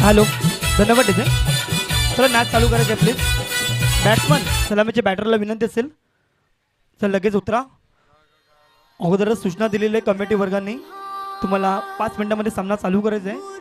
Hello, धन्यवाद तिथे. चला मॅच चालू करायचे प्लीज. बॅट्समन सलामीच्या बॅटरला विनंती असेल तर लगेच उतरा. अगोदरच सूचना दिलेली आहे कमिटी वर्गांनी, तुम्हाला 5 मिनिटांमध्ये सामना चालू करायचा आहे.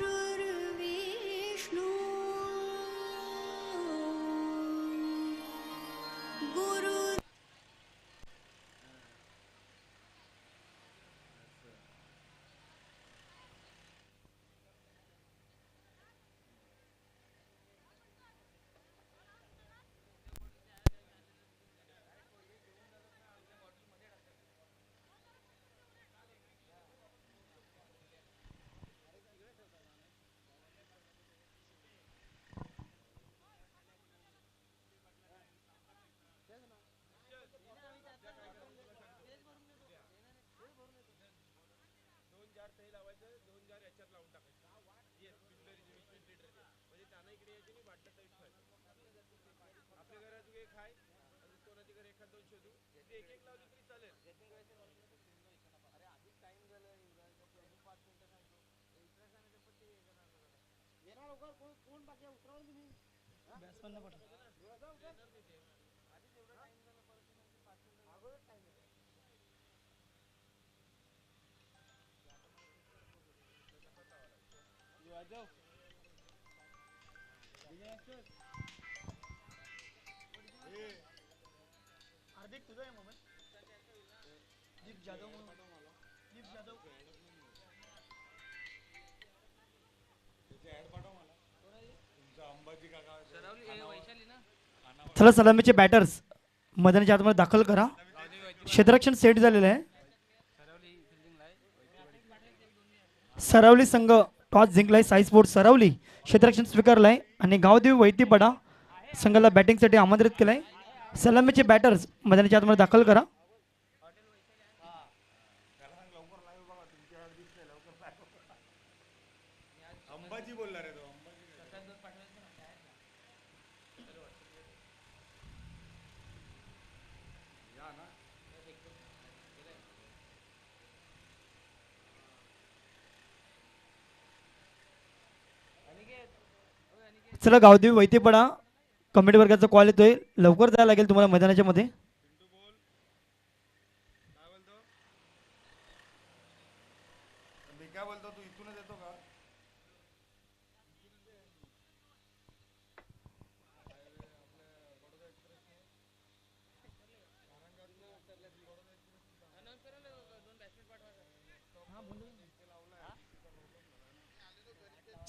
हार्दिक तुझा आहे मोबाईल. दीप जाधव, दीप जाधव. चला सलामीचे बॅटर्स मैदानाच्या आतमध्ये दाखल करा. क्षेत्ररक्षण सेट झालेलं आहे. सरावली संघ टॉस जिंकलाय. साई स्पोर्ट्स सरावली क्षेत्ररक्षण स्वीकारलाय आणि गावदेवी वैतीपडा संघाला बॅटिंगसाठी आमंत्रित केलंय. सलामीचे बॅटर्स मैदानाच्या आतमध्ये दाखल करा. चला गावदेवी वैतीपडा कमिटी वर्गाचा कॉल येतोय, लवकर जायला लागेल तुम्हाला मैदानाच्या मध्ये.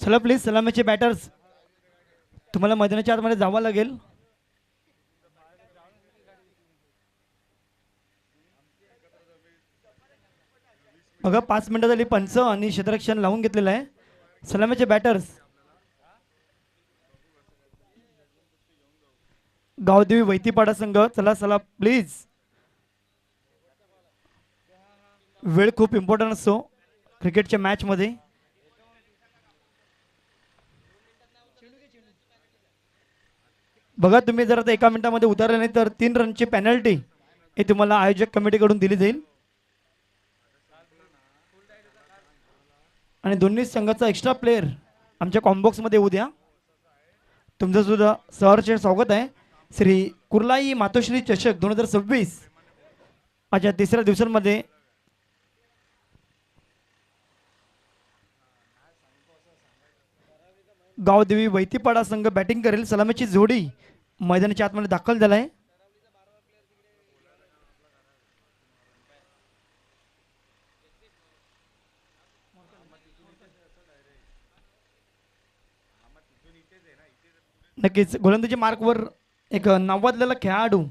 चला प्लीज सलामीचे बॅटर्स, तुम्हाला मैदानाच्या आतमध्ये जावं लागेल. बघा 5 मिनिटं झाली, पंच आणि क्षेत्ररक्षण लावून घेतलेलं आहे. सलामीचे बॅटर्स गावदेवी वैतीपाडा संघ, चला चला प्लीज. वेळ खूप इम्पॉर्टंट असतो क्रिकेटच्या मॅच मध्ये. बघा तुम्ही जर आता 1 मिनिटामध्ये उतरले नाही तर 3 रनची पेनल्टी ही तुम्हाला आयोजक कमिटीकडून दिली जाईल आणि दोन्ही संघाचा एक्स्ट्रा प्लेयर आमच्या कॉम्बॉक्समध्ये येऊ द्या. तुमचं सुद्धा सहर्ष स्वागत आहे. श्री कुर्लाई मातोश्री चषक 2026 माझ्या 3ऱ्या दिवसांमध्ये गावदेवी वैतीपाडा संघ बॅटिंग करेल. सलामीची जोडी मैदानाच्या आतमध्ये दाखल झालाय. नक्कीच गोलंदाजी मार्कवर एक नावाजलेला खेळाडू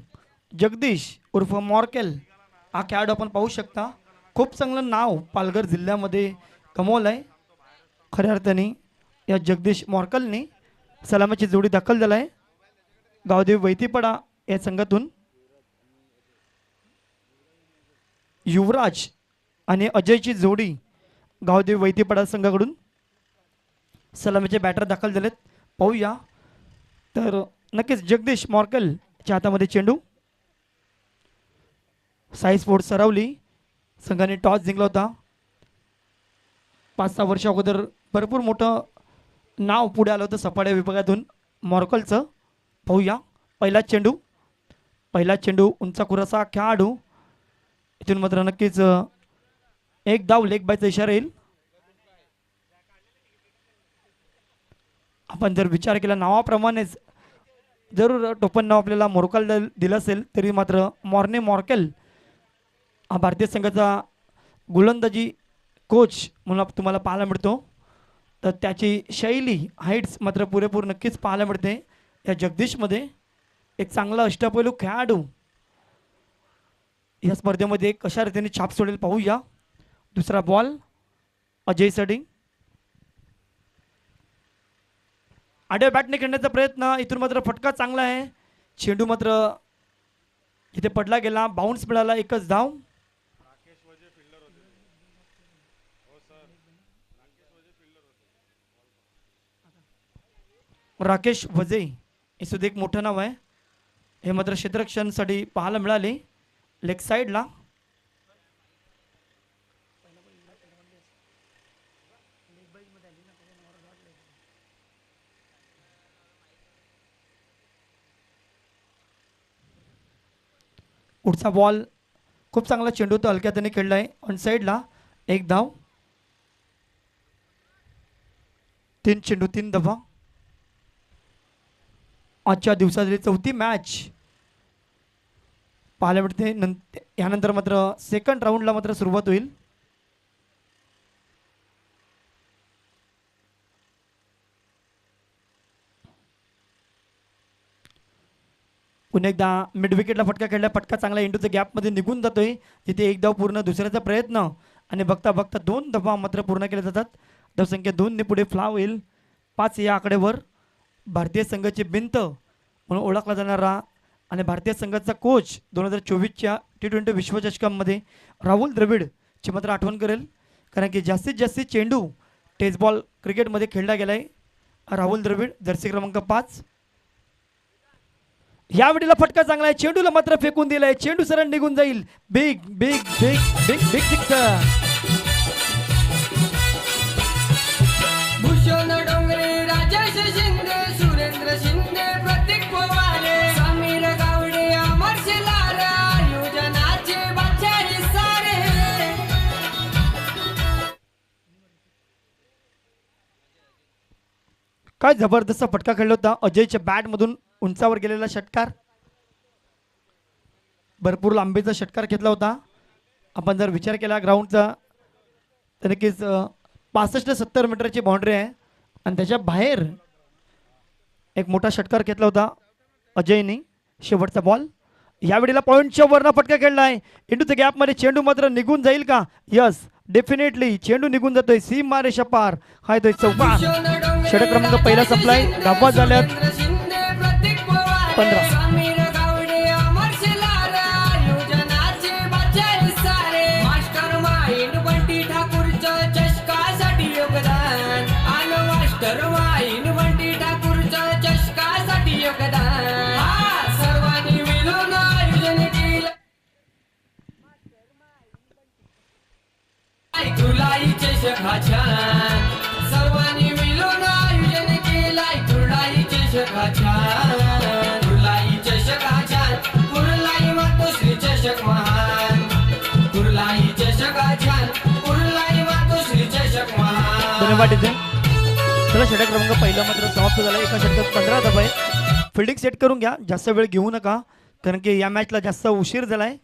जगदीश उर्फ मॉर्केल हा खेळाडू आपण पाहू शकता. खूप चांगलं नाव पालघर जिल्ह्यामध्ये कमवलं आहे. खऱ्या अर्थाने या जगदीश मॉर्कलने सलामीची जोडी दाखल झाला आहे. गावदेवी वैतीपाडा या संघातून युवराज आणि अजयची जोडी गावदेवी वैतीपाडा संघाकडून सलामीचे बॅटर दाखल झालेत. पाहूया तर नक्कीच जगदीश मॉर्कलच्या हातामध्ये चेंडू. साई स्पोर्ट्स सरावली संघाने टॉस जिंकला होता 5-6 वर्ष अगोदर. भरपूर मोठं नाव पुढे आलं होतं सपाट्या विभागातून मॉर्कलचं. पाहूया पहिला चेंडू उंचा खुरासा खेळाडू. इथून मात्र नक्कीच एक धाव लेग बायचा इशारा येईल. आपण जर विचार केला नावाप्रमाणेच जरूर टोपण नाव आपल्याला मोरकल दिलं असेल तरी मात्र मॉर्केल हा भारतीय संघाचा गोलंदाजी कोच म्हणून तुम्हाला पाहायला मिळतो. तर त्याची शैली हाईट्स मात्र पुरेपूर नक्कीच पाहायला मिळते या जगदीशमध्ये. एक चांगला अष्टपैलू खेळाडू या स्पर्धेमध्ये कशा रीतीने छाप सोडेल पाहूया. दुसरा बॉल अजय सडिंग. आडव्या बॅटने खेळण्याचा प्रयत्न. इथून मात्र फटका चांगला आहे. चेंडू मात्र इथे पडला गेला. बाउन्स मिळाला. एकच धाव. राकेश वजे हे सुद्धा एक मोठं नाव आहे. हे मात्र क्षेत्ररक्षणासाठी पाहायला मिळाले लेग साईडला. पुढचा बॉल खूप चांगला चेंडू तो हलक्या त्याने खेळलाय ऑन साईडला. एक धाव. 3 चेंडू 3 धावा. आजच्या दिवसातली चौथी मॅच पाहायला मिळते. यानंतर मात्र सेकंड राऊंडला मात्र सुरुवात होईल. पुन्हा एकदा मिड विकेटला फटका खेळला. फटका चांगला इंटूच्या गॅपमध्ये निघून जातोय. तिथे एक धाव पूर्ण. दुसऱ्याचा प्रयत्न आणि बघता बघता 2 धावा मात्र पूर्ण केल्या जातात. धावसंख्या 2 ने पुढे फ्लाव होईल. 5 या आकड्यावर भारतीय संघाची भिंत म्हणून ओळखला जाणारा आणि भारतीय संघाचा कोच 2024च्या T20 विश्वचषकामध्ये राहुल द्रविडची मात्र आठवण करेल. कारण की जास्तीत जास्त चेंडू टेस्ट बॉल क्रिकेटमध्ये खेळला गेला आहे. राहुल द्रविड जर्सी क्रमांक 5. या वेळेला फटका चांगला आहे. चेंडूला मात्र फेकून दिलाय. चेंडू सरळ निघून जाईल. Big big big big big sixer. Bhushan Dongre, Rajesh Shinde, Surendra Shinde, Pratik Powale, Sameer Gawde, Amar Shilar, आयोजनाचे बादशाही सारे. काय जबरदस्त फटका खेळला होता. अजयच्या बॅट मधून उंचावर गेलेला षटकार. भरपूर लांबीचा षटकार घेतला होता. आपण जर विचार केला ग्राउंडचा तर नक्कीच 65-70 मीटरची बाउंड्री आहे आणि त्याच्या बाहेर एक मोठा षटकार घेतला होता अजयने. शेवटचा बॉल. यावेळेला पॉईंटच्या वरना फटका खेळला आहे. इंटूच्या गॅपमध्ये चेंडू मात्र निघून जाईल का? यस डेफिनेटली चेंडू निघून जातोय. सीमा रेषा पार. हा येतोय चौकार. षटक क्रमांक पहिला संपलाय. धावा झाल्यात 15. समीर गावडे, अमर शिलार, आयोजनाचे बादशाही सारे. मास्टर माइंड बंटी ठाकूरचं चषकासाठी योगदान. आणि मास्टर माइंड बंटी ठाकूरचं चषकासाठी योगदान. सर्वांनी मिळून आयोजन केलं. तुलाई चषकाच्या सर्वांनी मिळून आयोजन केलाय. तुलाई चषकाच्या तुलाई चषकाच्या कुर्लाई मातोश्री चषक महान. कुर्लाई चषकाच्या कुर्लाई मातोश्री चषक महान. धन्यवाद. इथे चला षटक क्रमांक पहिला मात्र समाप्त झाला. एका षटकात 15 धावा आहे. फिल्डिंग सेट करून घ्या. जास्त वेळ घेऊ नका कारण की या मॅचला जास्त उशीर झालाय.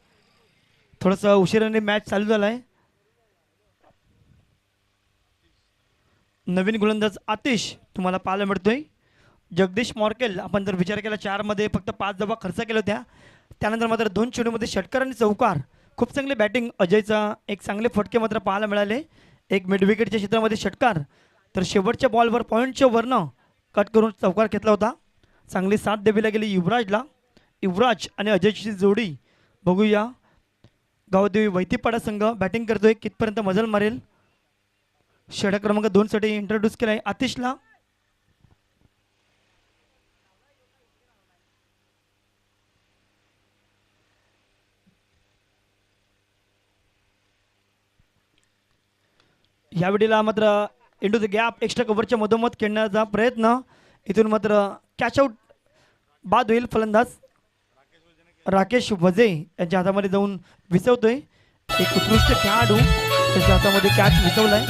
थोडंसं उशिराने मॅच चालू झालाय. नवीन गोलंदाज आतिश तुम्हाला पाहायला मिळतोय. जगदीश मॉर्केल आपण जर विचार केला 4 मध्ये फक्त 5 धावा खर्च केल्या होत्या. त्यानंतर मात्र 2 चेंडूमध्ये षटकार आणि चौकार. खूप चांगली बॅटिंग अजयचा. एक चांगले फटके मात्र पाहायला मिळाले. एक मिड विकेटच्या क्षेत्रामध्ये षटकार तर शेवटच्या बॉलवर पॉईंटच्या वरनं कट करून चौकार घेतला होता. चांगली साथ द्यावी गेली युवराजला. युवराज आणि अजयची जोडी बघूया. गावदेवी वैतीपाडा संघ बॅटिंग करतोय. कितपर्यंत मजल मारेल. षटक क्रमांक 2 साठी इंट्रोड्यूस केलाय आतिशला. यावेळेला मात्र इंटू द गॅप एक्स्ट्रा कव्हरच्या मधोमध खेळण्याचा प्रयत्न. इथून मात्र कॅच आउट बाद होईल. फलंदाज राकेश वजे यांच्या हातामध्ये जाऊन विसवतोय. एक उत्कृष्ट खेळाडू त्यांच्या हातामध्ये कॅच विसवलाय.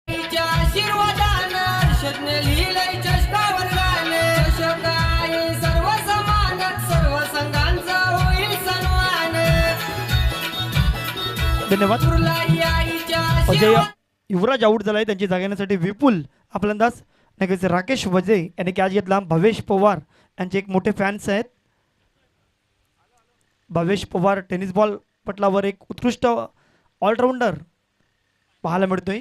आईच्या आशीर्वादानं हर्षदने लिहिलंय चषकावर गाणं. चषक आहे सर्व समान, सर्व संघांचा होईल सन्मान. धन्यवाद. उरलाई आईच्या अजय आशीर्वाद युवराज आऊट झालाय. त्यांची जागा येण्यासाठी विपुल हा फलंदाज. नक्कीच राकेश वजे यांनी कॅच घेतला. भवेश पवार यांचे एक मोठे फॅन्स आहेत. भवेश पवार टेनिस बॉल पटलावर एक उत्कृष्ट ऑलराऊंडर पाहायला मिळतोय.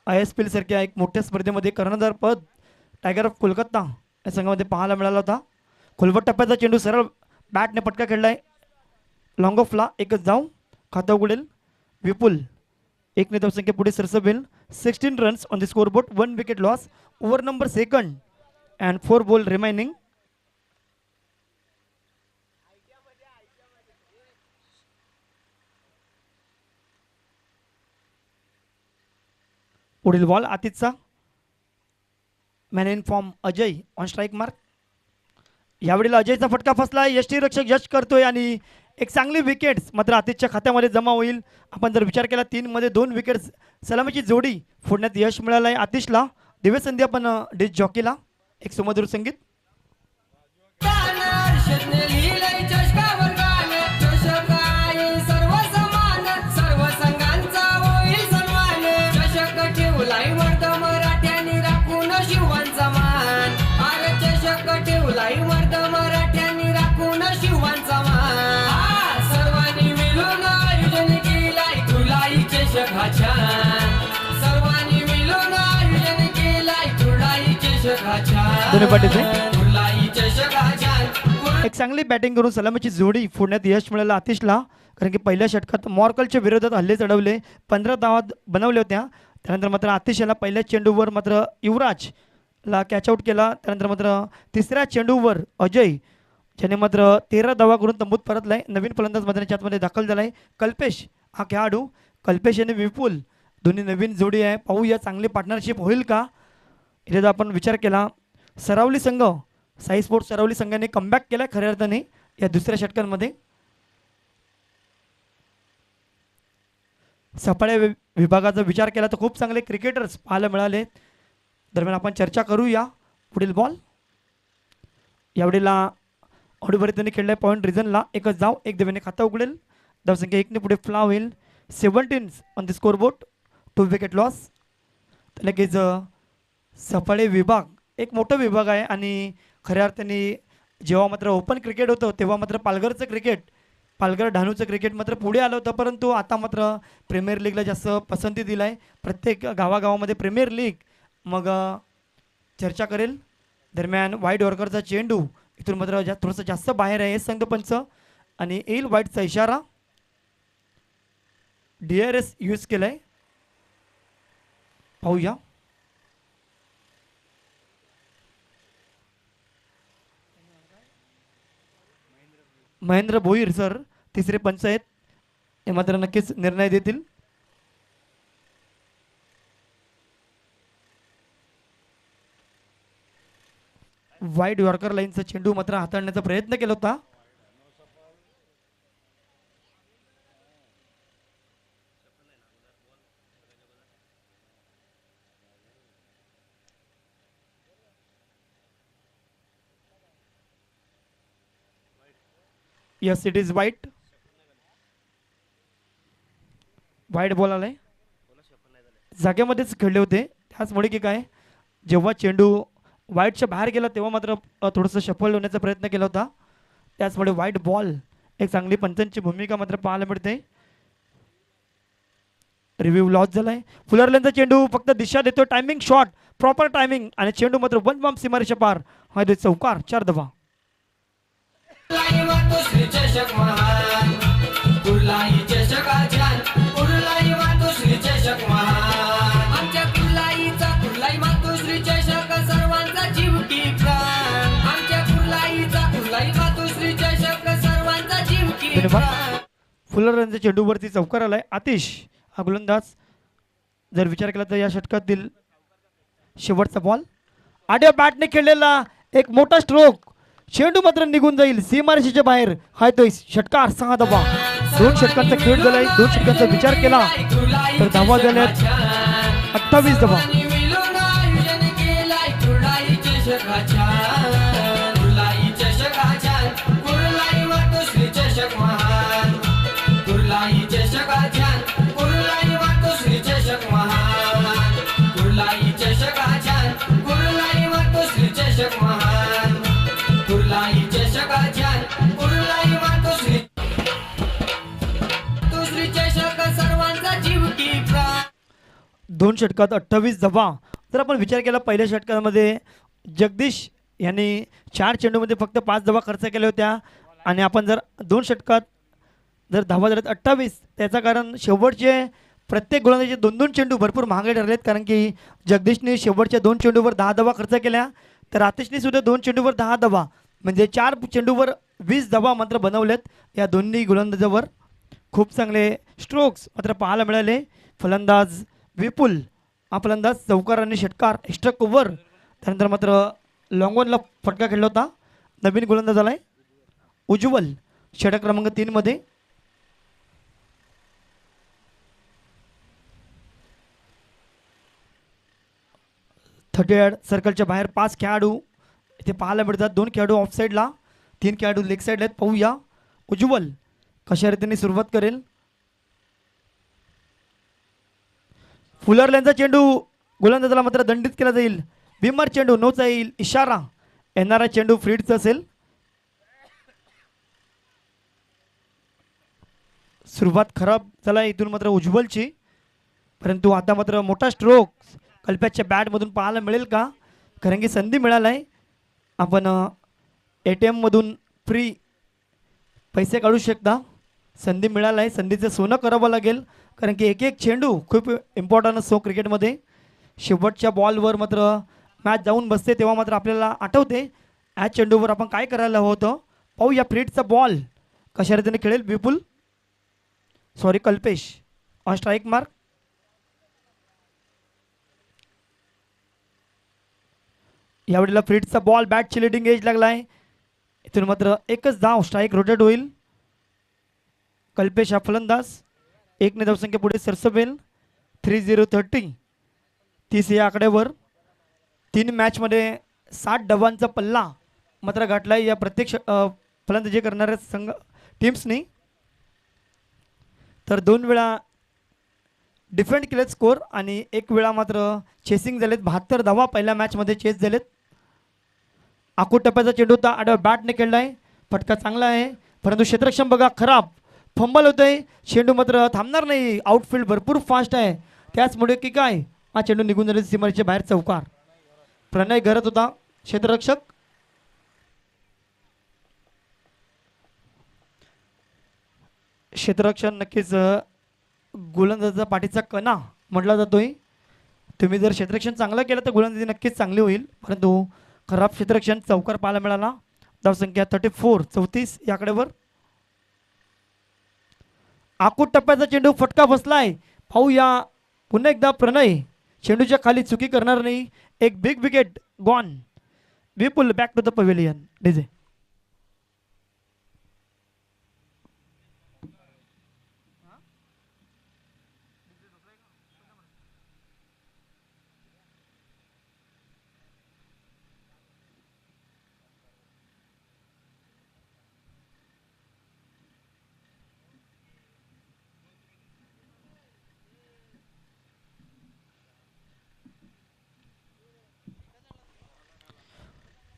ISPL सारख्या एक मोठ्या स्पर्धेमध्ये कर्णधार पद टायगर ऑफ कोलकाता या संघामध्ये पाहायला मिळाला होता. खोलवट टप्प्याचा चेंडू सरळ बॅटने पटका खेळलाय. लॉंग ऑफला एकच जाऊ खातं उघडेल. विपुल एक ने धावसंख्या पुढे सरसवेल. 16 runs on the score board. 1 wicket loss. Over number second and 4 ball remaining. पुढील बॉल आतिथचा. Man in form Ajay on strike mark. यावेळेला अजयचा फटका फसला. यष्टीरक्षक यश करतोय आणि एक चांगली विकेट्स मात्र आतिथच्या खात्यामध्ये जमा होईल. आपण जर विचार केला 3 मध्ये 2 विकेट्स सलामीची जोडी फोडण्यात यश मिळालं आहे आतिशला. दिव्य संधी आपण डिश जॉकीला. एक सुमधुर संगीत. हर्षदने लिहिलंय चषकावर गाणं. चषक आहे सर्व समान, सर्व संघांचा होईल सन्मान. चषक ठेवलाय वर्ध मराठ्यांनी राखून शिवांचा मान. अरे चषक ठेवलाय वर्ध मराठ्यांनी राखून शिवांचा मान. सर्वांनी मिळून आयोजन केलाय तुलाई चषक हा छान. सर्वांनी मिळून आयोजन केलाय तुलाई चषक हा दोन्ही पाठीचे. छान. तुलाई चषक हा छान. एक चांगली बॅटिंग करून सलामीची जोडी फोडण्यात यश मिळालं आतिशला. कारण की पहिल्या षटकात मॉर्कलच्या विरोधात हल्ले चढवले. 15 धावा बनवल्या होत्या. त्यानंतर मात्र आतिश याला पहिल्या चेंडूवर मात्र युवराजला कॅच आउट केला. त्यानंतर मात्र तिसऱ्या चेंडूवर अजय ज्याने मात्र 13 धावा करून तंबूत परतलाय. नवीन फलंदाज मैदानाच्या आतमध्ये दाखल झालाय कल्पेश हा खेळाडू. कल्पेश आणि विपुल दोन्ही नवीन जोडी आहे. पाहूया चांगली पार्टनरशिप होईल का. इथे जर आपण विचार केला सरावली संघ साई स्पोर्ट्स सरावली संघाने कमबॅक केला खऱ्या अर्थाने या दुसऱ्या षटकांमध्ये. सफाळ्या विभागाचा विचार केला तर खूप चांगले क्रिकेटर्स पाहायला मिळाले. दरम्यान आपण चर्चा करूया. पुढील बॉल यावेळेला ऑडूभरित खेळलाय. पॉईंट रिझनला एकच धाव. एक धावेने खाता उघडेल. धावसंख्या 1 ने पुढे फ्ला होईल. 17 on the score board. 2 wicket loss. लगेच सफाळे विभाग एक मोठा विभाग आहे आणि खऱ्या अर्थाने जेव्हा मात्र ओपन क्रिकेट होतं तेव्हा मात्र पालघरचं क्रिकेट पालघर डहाणूचं क्रिकेट मात्र पुढे आलं होतं. परंतु आता मात्र प्रीमियर लीगला जास्त पसंती दिला आहे. प्रत्येक गावागावामध्ये प्रीमियर लीग मग चर्चा करेल. दरम्यान वाईट यॉर्करचा चेंडू इथून मात्र थोडंसं जास्त बाहेर आहे संघपंच आणि येईल वाईटचा इशारा. DRS यूज केला आहे. पाहूया. महेंद्र भोईर सर तिसरे पंच आहेत. हे मात्र नक्कीच निर्णय देतील. वाईड यॉर्कर लाईनचा चेंडू मात्र हाताळण्याचा प्रयत्न केला होता. यस इट इज वाईट. वाईट बॉल आलाय. जागेमध्येच खेळले होते त्याचमुळे की काय जेव्हा चेंडू वाईटच्या बाहेर गेला तेव्हा मात्र थोडंसं शफल होण्याचा प्रयत्न केला होता. त्याचमुळे वाईट बॉल. एक चांगली पंचांची भूमिका मात्र पाहायला मिळते. रिव्ह्यू लॉस झालाय. फुलरलेनचा चेंडू फक्त दिशा देतो. टायमिंग शॉट प्रॉपर टायमिंग आणि चेंडू मात्र 1 बॉम्ब सीमारेषा पार. हा दे चौकार 4 धावा. चषक महान कुर्लाई चषक छान. कुर्लाई मातोश्री चषक महान. आमच्या कुर्लाईचा चेंडू बाद. फुलरच्या चेंडूवरती चौकार आलाय. आतिश हा गोलंदाज. जर विचार केला तर या षटकातील शेवटचा बॉल. आड्या बॅटने खेळलेला एक मोठा स्ट्रोक. चेंडू मात्र निघून जाईल सीमारेषेच्या बाहेर. हाय तो षटकार 6 धावा. 2 षटकांचा खेळ झालाय. 2 षटकांचा विचार केला तर धावा झाल्यात 28 धावा. दोन षटकात 28 धावा. जर आपण विचार केला पहिल्या षटकामध्ये जगदीश यांनी 4 चेंडूमध्ये फक्त 5 धावा खर्च केल्या होत्या आणि आपण जर 2 षटकात जर धावा झाल्यात 28. त्याचं कारण शेवटचे प्रत्येक गोलंदाजीचे 2-2 चेंडू भरपूर महागडे ठरलेत. कारण की जगदीशने शेवटच्या 2 चेंडूवर 10 धावा खर्च केल्या तर आतिशने सुद्धा 2 चेंडूवर 10 धावा म्हणजे 4 चेंडूवर 20 धावा मात्र बनवलेत. या दोन्ही गोलंदाजावर खूप चांगले स्ट्रोक्स मात्र पाहायला मिळाले. फलंदाज विपुल हा फलंदाज चौकार आणि षटकार एक्स्ट्रा कव्हर. त्यानंतर मात्र लॉंगॉनला फटका खेळला होता. नवीन गोलंदाज आलाय उज्ज्वल षटक क्रमांक 3 मध्ये. थर्टी यार्ड सर्कलच्या बाहेर 5 खेळाडू इथे पाहायला मिळतात. 2 खेळाडू ऑफ साईडला, 3 खेळाडू लेग साईडला आहेत. पाहूया उज्ज्वल कशा रीतीने सुरुवात करेल. फुलरल्यांचा चेंडू गोलंदाजाला मात्र दंडित केला जाईल. बिमार चेंडू नोचा येईल. इशारा. येणारा चेंडू फ्रीडचा असेल. सुरुवात खराब झाला इथून मात्र उज्ज्वलची. परंतु आता मात्र मोठा स्ट्रोक कल्प्याच्या बॅटमधून पाहायला मिळेल का. कारण की संधी मिळालाय. आपण ATM मधून फ्री पैसे काढू शकता. संधी मिळालाय. संधीचं सोनं करावं लागेल. कारण की एक एक चेंडू खूप इम्पॉर्टंट असतो क्रिकेटमध्ये. शेवटच्या बॉलवर मात्र मॅच जाऊन बसते तेव्हा मात्र आपल्याला आठवते ह्या चेंडूवर आपण काय करायला हवं होतं. पाहूया फ्रीडचा बॉल कशा रीतीने खेळेल Vipul sorry Kalpesh on strike mark. यावेळेला फ्रीडचा बॉल बॅटची लिडिंग एज लागलाय. इथून मात्र एकच धाव स्ट्राईक रोटेट होईल. कल्पेश हा फलंदाज 1 ने धावसंख्या पुढे सरसवेल. 30-30 30 या आकड्यावर 3 मॅचमध्ये 60 धावांचा पल्ला मात्र गाठलाय या प्रत्येक फलंदाजी करणाऱ्या संघ टीम्सनी. तर 2 वेळा डिफेंड केलेत स्कोर आणि 1 वेळा मात्र चेसिंग झालेत. 72 धावा पहिल्या मॅचमध्ये चेस झालेत. आखूड टप्प्याचा चेंडू होता. आडव्या बॅटने खेळलाय. फटका चांगला आहे परंतु क्षेत्ररक्षण बघा खराब. फंबल होतोय. चेंडू मात्र थांबणार नाही. आउटफील्ड भरपूर फास्ट आहे. त्याचमुळे की काय हा चेंडू निघून झाले सीमारेषेच्या बाहेर. चौकार. प्रणय घरत होता क्षेत्ररक्षक. क्षेत्ररक्षण नक्कीच गोलंदाजाचा पाठीचा कणा म्हटला जातोय. तुम्ही जर क्षेत्ररक्षण चांगलं केलं तर गोलंदाजी नक्कीच चांगली होईल. परंतु खराब क्षेत्ररक्षण चौकार पाहायला मिळाला. धावसंख्या 34 या आकड्यावर. आखूड टप्प्याचा चेंडू फटका बसलाय. पाहूया पुन्हा एकदा प्रणय चेंडूच्या खाली चुकी करणार नाही. एक big wicket gone. Vipul back to the pavilion. DJ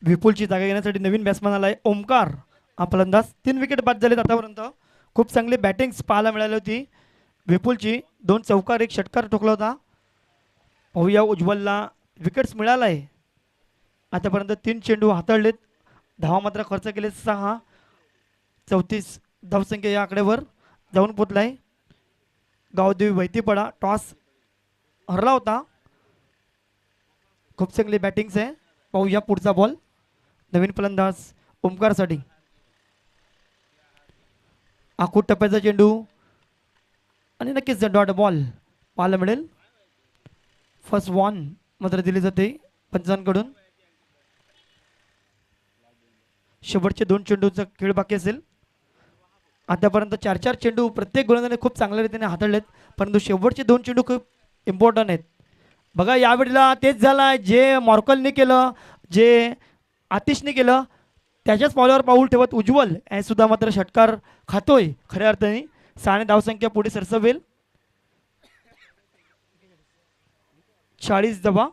विपुलची जागा घेण्यासाठी नवीन बॅट्समन आलाय ओमकार हा फलंदाज. 3 विकेट बाद झालेत आतापर्यंत. खूप चांगली बॅटिंग पाहायला मिळाली होती विपुलची. 2 चौकार 1 षटकार ठोकला होता. पाहूया उज्ज्वलला विकेट्स मिळालाय. आतापर्यंत 3 चेंडू हाताळलेत. धावा मात्र खर्च केले 6. 34 धावसंख्या या आकड्यावर जाऊन पोचलाय. गावदेवी वैतीपडा टॉस हरला होता. खूप चांगली बॅटिंग्स आहे. पाहूया पुढचा बॉल नवीन फलंदाज ओमकारसाठी. आखूड टप्प्याचा चेंडू आणि नक्कीच डॉट बॉल पाहायला मिळेल. फर्स्ट वन मात्र दिली जाते पंचांकडून. शेवटचे 2 चेंडूचा खेळ बाकी असेल. आतापर्यंत 4 चेंडू प्रत्येक गोलंदाजाने खूप चांगल्या रीतीने हाताळलेत, परंतु शेवटचे 2 चेंडू खूप इम्पॉर्टंट आहेत. बघा यावेळेला तेच झालं जे मॉर्कलने केलं, जे आतिशने केलं, त्याच्याच पावलावर पाऊल ठेवत उज्ज्वल हे सुद्धा मात्र षटकार खातोय खऱ्या अर्थाने. 6 धावसंख्या पुढे सरसवेल. 40 धावा.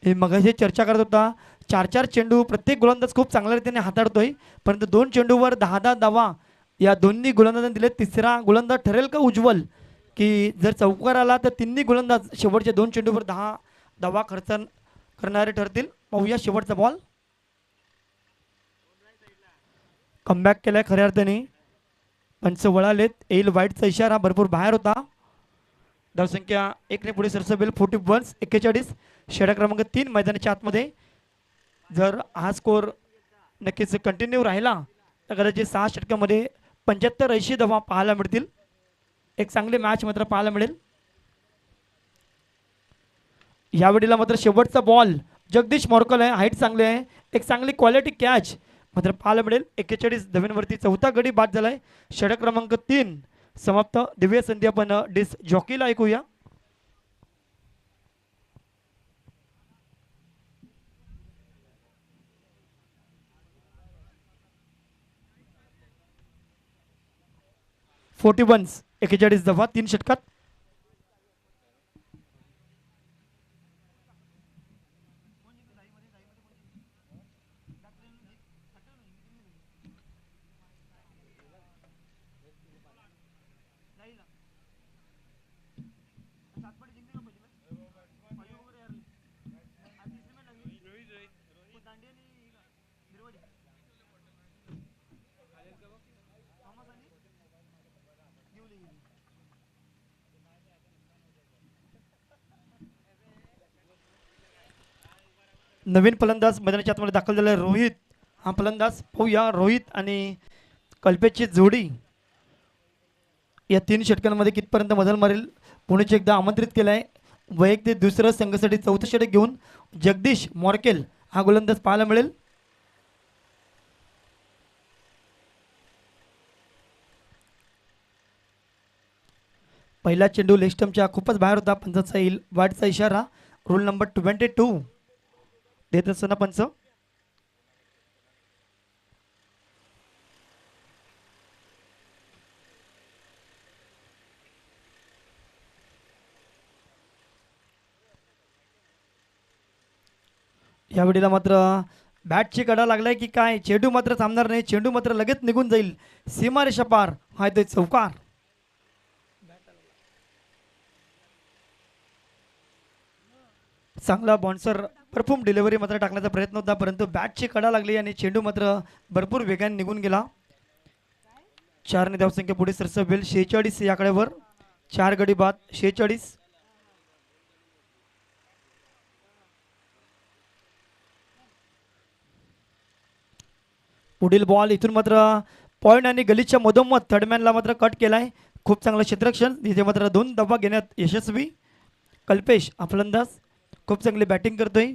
हे मगाशी चर्चा करत होता 4 चेंडू प्रत्येक गोलंदाज खूप चांगल्या रीतीने हाताळतोय, परंतु 2 चेंडूवर 10 धावा या दोन्ही गोलंदाजांनी दिले. तिसरा गोलंदाज ठरेल का उज्ज्वल, की जर चौकार आला तर तिन्ही गोलंदाज शेवटच्या 2 चेंडूवर 10 धावा खर्च करणारे ठरतील. पाहूया शेवटचा बॉल. कमबॅक केलाय खऱ्या अर्थाने. पंच वळालेत. येईल वाईटचा इशारा भरपूर बाहेर होता. धावसंख्या 1 ने पुढे सरसवेल. 41 41. षटक क्रमांक 3 मैदानाच्या आतमध्ये. जर हा स्कोर नक्कीच कंटिन्यू राहिला तर कदाचित 6 षटकामध्ये 75-80 धावा पाहायला मिळतील. एक चांगली मॅच मात्र पाहायला मिळेल. यावेळेला मात्र शेवटचा बॉल जगदीश मोरकल आहे. हाईट चांगली आहे. एक चांगली क्वालिटी कॅच मात्र पाहायला मिळेल. 41 धावांवरती चौथा गडी बाद झालाय. षटक क्रमांक 3 समाप्त. दिव्य संधी आपण डिस जॉकीला ऐकूया. फोर्टी 41 धावा 3 षटकात. नवीन फलंदाज मैदानाच्या आतमध्ये दाखल झाला रोहित. हा फलंदाज पाहूया. रोहित आणि कल्पेशची जोडी या 3 षटकांमध्ये कितपर्यंत मजल मारेल. पुणेचे एकदा आमंत्रित केलं आहे. वैयक्तिक दुसरं संघासाठी 4थं षटक घेऊन जगदीश मोरकेल हा गोलंदाज पाहायला मिळेल. पहिला चेंडू लेस्टमच्या खूपच बाहेर होता. पंचाचा येईल वाटचा इशारा. रूल नंबर 22 देत असताना पंच. यावेळेला मात्र बॅटची कडा लागलाय की काय. चेंडू मात्र थांबणार नाही. चेंडू मात्र लगेच निघून जाईल. सीमारेषा पार. हा ते चौकार. चांगला बॉन्सर परफॉर्म डिलिव्हरी मात्र टाकण्याचा प्रयत्न होता, परंतु बॅटची कडा लागली आणि चेंडू मात्र भरपूर वेगाने निघून गेला. 4 ने धावसंख्या पुढे सरसवेल. 46 या आकड्यावर. 4 गडी बाद. 46. पुढील बॉल इथून मात्र पॉइंट आणि गलीच्या मधोमध थर्डमॅनला मात्र कट केलाय. खूप चांगलं क्षेत्ररक्षण. इथे मात्र 2 धावा घेण्यात यशस्वी. कल्पेश हा फलंदाज खूप चांगली बॅटिंग करतोय.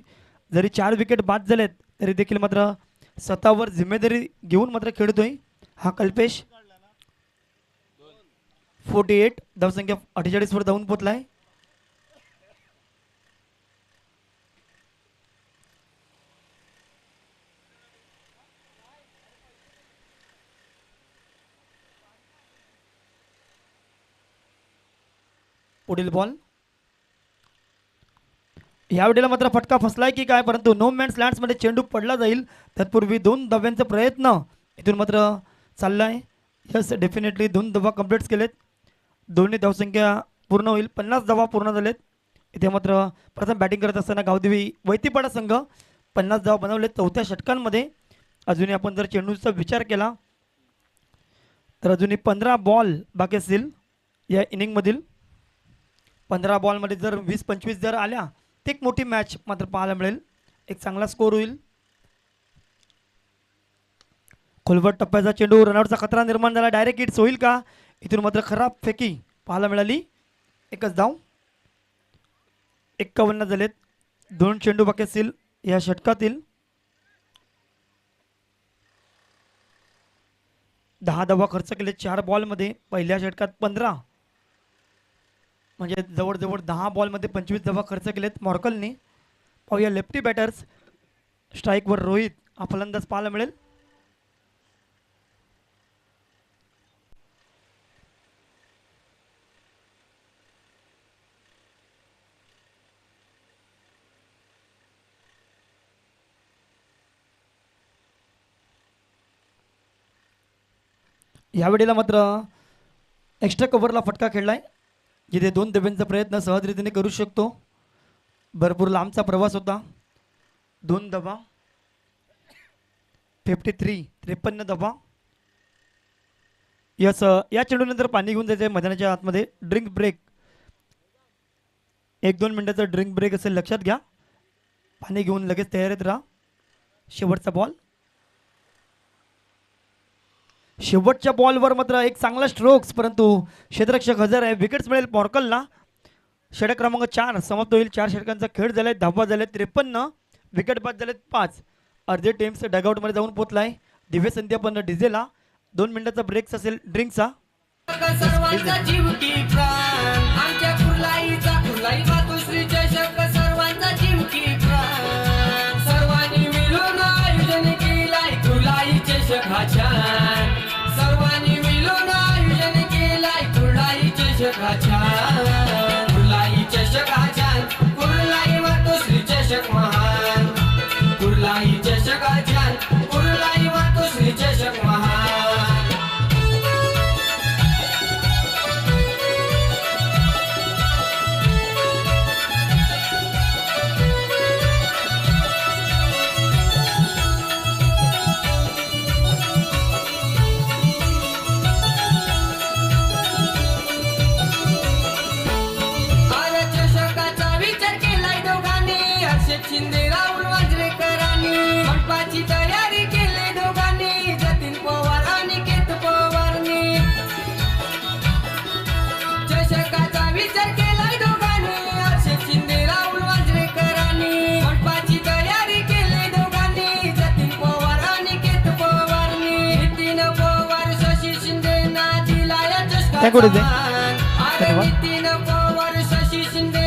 जरी 4 विकेट बाद झालेत तरी देखील मात्र स्वतःवर जिम्मेदारी घेऊन मात्र खेळतोय हा कल्पेश. 48 धावसंख्या 48 वर धावून पोहोचलाय. पुढील बॉल. यावेळेला मात्र फटका फसलाय की काय, परंतु नो मॅन्स लँड्स मध्ये चेंडू पडला जाईल. तत्पूर्वी 2 धाव्यांचा प्रयत्न इथून मात्र चाललाय. यस डेफिनेटली 2 धावा कंप्लीट केलेत. दोन्ही धावसंख्या पूर्ण होईल. 50 धावा पूर्ण झालेत. इथे मात्र प्रथम बॅटिंग करत असताना गावदेवी वैतीपाडा संघ 50 धावा बनवलेत 4थ्या षटकांमध्ये. अजूनही आपण जर चेंडूचा विचार केला तर अजूनही 15 बॉल बाकी असतील या इनिंगमधील. 15 बॉलमध्ये जर 20-25 जर आल्या ते एक मोठी मॅच मात्र पाहायला मिळेल. एक चांगला स्कोर होईल. खोलवर टप्प्याचा चेंडू, रनआउटचा खतरा निर्माण झाला. डायरेक्ट हिट्स होईल का? इथून मात्र खराब फेकी पाहायला मिळाली. एकच धाव. 51 झालेत. 2 चेंडू बाकी असतील या षटकातील. 10 धावा खर्च केले 4 बॉलमध्ये. पहिल्या षटकात 15 म्हणजे जवळजवळ 10 बॉलमध्ये 25 धावा खर्च केलेत मॉर्कलनी. पाहूया लेफ्टी बॅटर्स. स्ट्राईकवर रोहित हा फलंदाज पाहायला मिळेल. यावेळेला मात्र एक्स्ट्रा कव्हरला फटका खेळलाय, जिथे 2 धाब्यांचा प्रयत्न सहजरीतीने करू शकतो. भरपूर लांबचा प्रवास होता. 2 धावा. 53 धावा. यस, या चेंडूनंतर पाणी घेऊन जायचं मैदानाच्या आतमध्ये. ड्रिंक ब्रेक, 1-2 मिनिटाचा ड्रिंक ब्रेक असेल, लक्षात घ्या. पाणी घेऊन लगेच तयारीत राहा. शेवटचा बॉल. शेवटच्या बॉलवर मात्र एक चांगला स्ट्रोक्स, परंतु क्षेत्ररक्षक हजर आहे. विकेट्स मिळेल मॉर्कलला. षटक क्रमांक 4 समाप्त होईल. 4 षटकांचा खेळ झालाय. धावा झाले 53. विकेट बाद झालेत 5. अर्धे टीम्स डगआउटमध्ये जाऊन पोहोचलाय. दिव्य संध्या पण डीजेला 2 मिनिटाचा ब्रेक असेल ड्रिंकचा. सर्वांचा जीव की प्राण आमच्या कुर्लाईचा कुर्लाई मातोश्री चषक सर्वांचा जीव की प्राण. सर्वांनी मिळून आयोजन केलाय कुर्लाई चषक हा छान. सर्वांनी मिळून आयोजन केलाय कुर्लाई चषक हा छान. कुर्लाई चषक हा छान. कुर्लाई मातोश्री चषक महान. कुर्लाई चषक हा छान. कुर्लाई मातोश्री चषक महान. शिंदे राहुल वाजरेकरांनी मंडपाची तयारी केली दोघांनी. जतीन पवार अनिकेत पवारनी चषकाचा विचार केलाय दोघांनी. हर्षद शिंदे राहुल वाजरेकरांनी मंडपाची तयारी केली दोघांनी. जतीन पवार अनिकेत पवारनी. नितीन पवार शशी शिंदे ना दिला या चषकाचा मान. अरे नितीन पवार शशी शिंदे.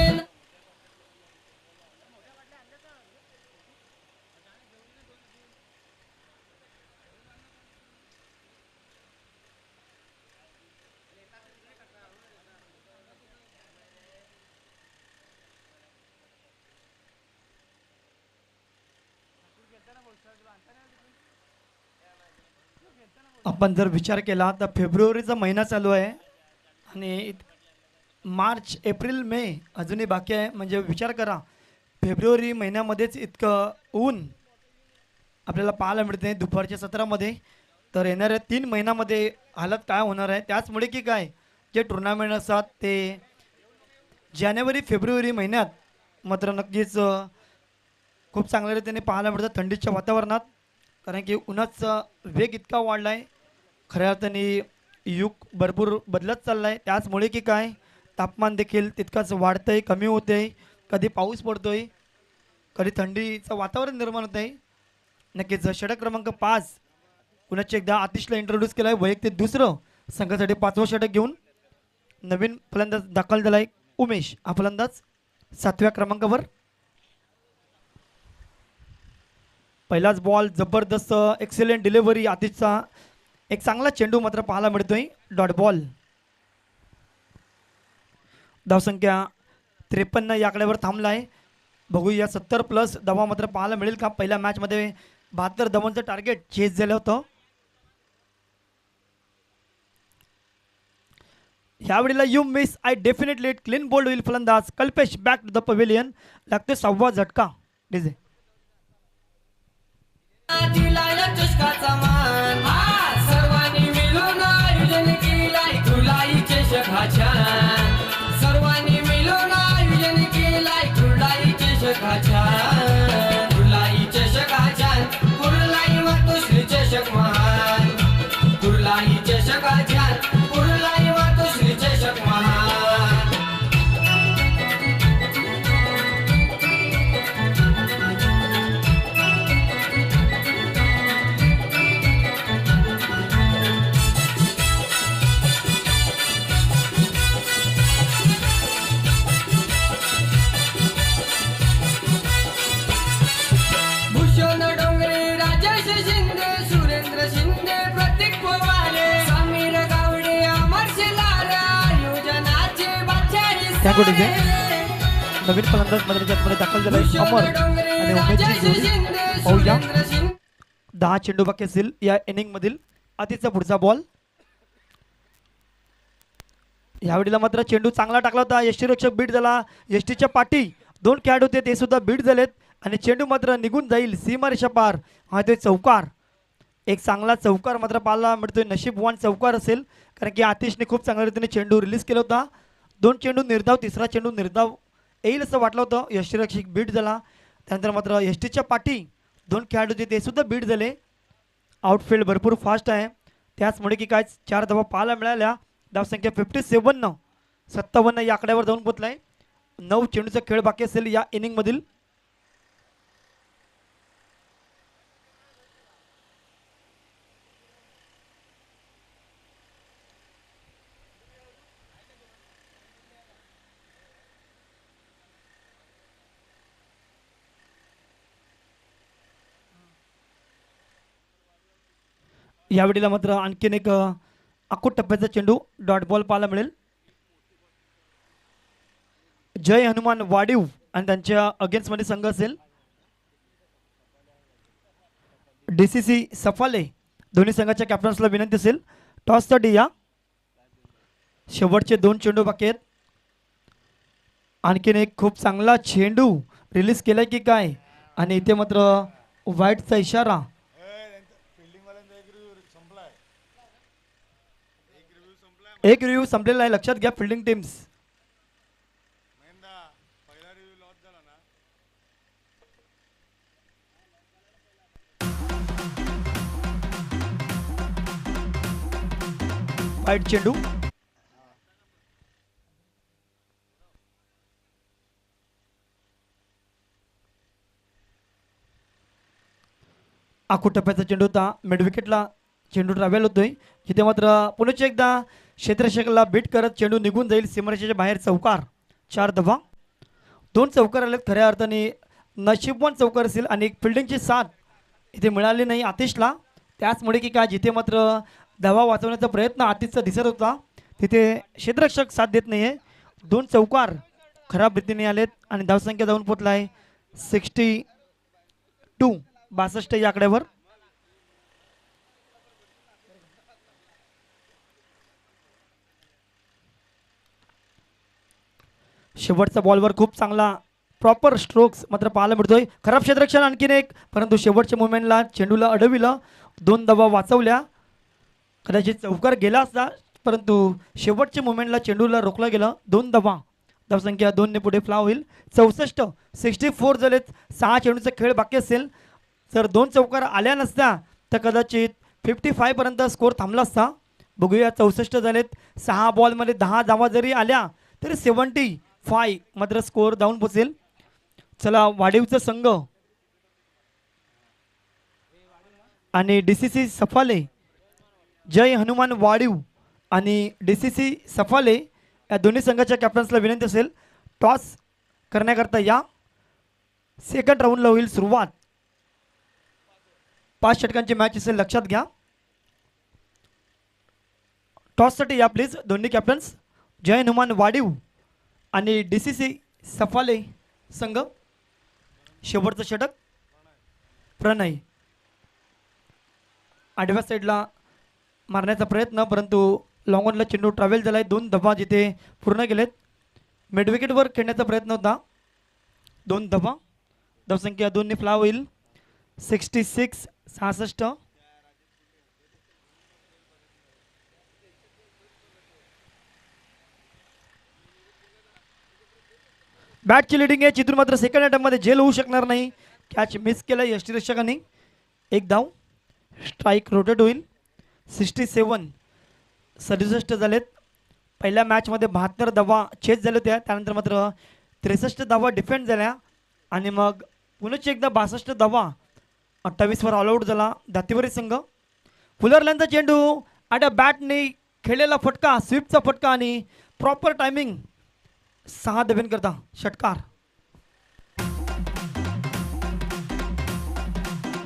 आपण जर विचार केला तर फेब्रुवारीचा महिना चालू आहे आणि मार्च एप्रिल मे अजूनही बाकी आहे. म्हणजे विचार करा, फेब्रुवारी महिन्यामध्येच इतकं ऊन आपल्याला पाहायला मिळते दुपारच्या सत्रामध्ये. तर येणाऱ्या 3 महिन्यामध्ये हालत काय होणार आहे. त्याचमुळे की काय जे टुर्नामेंट असतात ते जानेवारी फेब्रुवारी महिन्यात मात्र नक्कीच खूप चांगल्या रीतीने पाहायला मिळतात थंडीच्या वातावरणात. कारण की उन्हाचा वेग इतका वाढला आहे, खऱ्या अर्थाने युग भरपूर बदलत चालला आहे. त्याचमुळे की काय तापमान देखील तितकंच वाढतं आहे, कमी होतं आहे. कधी पाऊस पडतो आहे, कधी थंडीचं वातावरण निर्माण होतं आहे. नक्कीच षटक क्रमांक 5 पुन्हा एकदा आतिशला इंट्रोड्यूस केला आहे. वैयक्तिक दुसरं संघासाठी 5वं षटक घेऊन नवीन फलंदाज दाखल झाला आहे उमेश. हा फलंदाज 7व्या क्रमांकावर. पहिलाच बॉल जबरदस्त एक्सेलेंट डिलिव्हरी आतिशचा. एक चांगला चेंडू मात्र पाहायला मिळतोय. Dot ball. धावसंख्या 53 या आकड्यावर थांबला आहे. बघूया 70+ धावा मात्र पाहायला मिळेल का. पहिल्या मॅचमध्ये 72 धावांचं टार्गेट चेस झालं होतं. यावेळेला you miss I definitely clean bold होईल फलंदाज Kalpesh. Back to the pavilion. लागतोय 6वा झटका. डीजे चषकाचा मान. सर्वांनी मिळून आयोजन केलाय कुर्लाई चषक हा छान. सर्वांनी मिळून आयोजन केलाय कुर्लाई चषक हा छान. कुर्लाई चषक हा छान. कुर्लाई मातोश्री चषक महान. त्या गोटीचे नवीन फलंदाज मैदानाच्या आतमध्ये दाखल झालाय अमर आणि उमेशची जोडी पाहूया. 10 चेंडू बाकी असतील या इनिंग मधील. आधीचा पुढचा बॉल. यावेळेला मात्र चेंडू चांगला टाकला होता. यष्टीरक्षक बीट झाला. यष्टीच्या पाठी 2 खेळाडू होते ते सुद्धा बीट झालेत आणि चेंडू मात्र निघून जाईल सीमारेषा पार. हा ते चौकार. एक चांगला चौकार मात्र पाहायला मिळतोय. नशीबवान चौकार असेल कारण की आतिशने खूप चांगल्या रीतीने चेंडू रिलीज केला होता. 2 चेंडू निर्धाव. तिसरा चेंडू निर्धाव येईल असं वाटलं होतं. यष्टीरक्षक बीट झाला. त्यानंतर मात्र यष्टीच्या पाठी 2 खेळाडू होते ते सुद्धा बीट झाले. आउटफील्ड भरपूर फास्ट आहे. त्याचमुळे की काय 4 धावा पाहायला मिळाल्या. धावसंख्या 57 या आकड्यावर जाऊन पोहोचलाय. 9 चेंडूचा खेळ बाकी असेल या इनिंग मधील. यावेळेला मात्र आणखीन एक अकूट टप्प्याचा चेंडू डॉट बॉल पाहायला मिळेल. जय हनुमान वाडीव आणि त्यांच्या अगेन्स्ट मध्ये संघ असेल डीसीसी सफाले. दोन्ही संघाच्या कॅप्टन्सला विनंती असेल टॉससाठी या. शेवटचे 2 चेंडू बाकी आहेत. आणखीन एक खूप चांगला चेंडू रिलीज केलाय की काय आणि इथे मात्र वाईटचा इशारा. एक रिव्ह्यू संपलेला आहे. लक्षात घ्या फिल्डिंग टीम्स. वाईट चेंडू. आखू टप्प्याचा चेंडू होता. मिड विकेटला चेंडू ट्रॅव्हल होतोय. जिथे मात्र पुन्हा एकदा क्षेत्ररक्षकाला बीट करत चेंडू निघून जाईल सीमारेषेच्या बाहेर. चौकार. 4 धावा. 2 चौकार आलेत खऱ्या अर्थाने. नशीबवान चौकार असेल आणि एक फिल्डिंगची साथ इथे मिळाली नाही आतिशला. त्याचमुळे की काय जिथे मात्र धावा वाचवण्याचा प्रयत्न आतिशचा दिसत होता तिथे क्षेत्ररक्षक साथ देत नाहीये. 2 चौकार खराब रीतीने आलेत आणि धावसंख्या जाऊन पोहोचला आहे 62 या आकड्यावर. शेवटचा बॉलवर खूप चांगला प्रॉपर स्ट्रोक्स मात्र पाहायला मिळतोय. खराब क्षेत्ररक्षण आणखीन एक परंतु शेवटच्या मुवमेंटला चेंडूला अडविलं. 2 धावा वाचवल्या. कदाचित चौकार गेला असता परंतु शेवटच्या मुवमेंटला चेंडूला रोखला गेलं. 2 धावा. धावसंख्या 2 ने पुढे फ्लाव होईल. 64 झालेत. 6 चेंडूचा खेळ बाकी असेल. जर 2 चौकार आल्या नसत्या तर कदाचित 55 पर्यंत स्कोर थांबला असता. बघूया 64 झालेत. 6 बॉलमध्ये 10 धावा जरी आल्या तरी 75 मात्र स्कोर जाऊन पोचेल. चला वाडीवचा संघ आणि डीसीसी सफाले. जय हनुमान वाडीव आणि डीसीसी सफाले या दोन्ही संघाच्या कॅप्टन्सला विनंती असेल टॉस करण्याकरता या. सेकंड राऊंडला होईल सुरुवात. 5 षटकांची मॅच असेल लक्षात घ्या. टॉससाठी या प्लीज दोन्ही कॅप्टन्स. जय हनुमान वाडीव आणि डीसीसी सफाले संघ. शेवटचं षटक प्रणय. आडव्या साईडला मारण्याचा प्रयत्न परंतु लॉंगॉनला चेंडू ट्रॅव्हल झालाय. 2 धावा जिथे पूर्ण केलेत. मिड विकेटवर खेळण्याचा प्रयत्न होता. 2 धावा. धावसंख्या 2 ने फ्लाव होईल. 66. बॅटची लिडिंग आहे. चित्रून मात्र सेकंड अटेम्प्टमध्ये जेल होऊ शकणार नाही. कॅच मिस केला यष्टीरक्षकांनी. 1 धाव. स्ट्राईक रोटेट होईल. 67 झालेत. पहिल्या मॅचमध्ये 72 धावा चेस झाल्या होत्या. त्यानंतर मात्र 63 धावा डिफेंड झाल्या आणि मग पुन्हा एकदा 62 धावा 28 वर ऑल आऊट झाला दातीवरी संघ. फुलरलँडचा चेंडू आड्या बॅटने खेळलेला फटका. स्वीपचा फटका आणि प्रॉपर टायमिंग. 6 धावेन करता षटकार.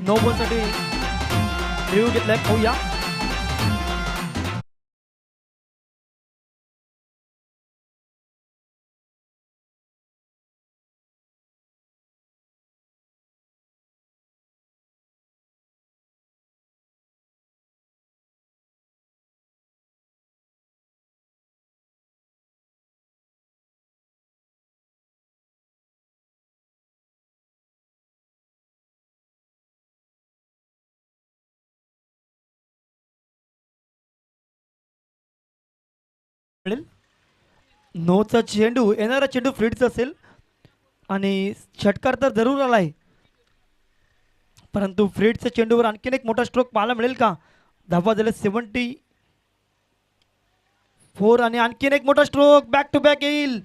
9 बॉलसाठी रिव्ह्यू घेतलाय. पाहूया. मिळेल. नोचा चेंडू, येणारा चेंडू फ्रीडचा असेल आणि षटकार तर जरूर आलाय, परंतु फ्रीडच्या चेंडूवर आणखीन एक मोठा स्ट्रोक पाहायला मिळेल का? धावा झाले 74 आणि आणखीन एक मोठा स्ट्रोक बॅक टू बॅक येईल.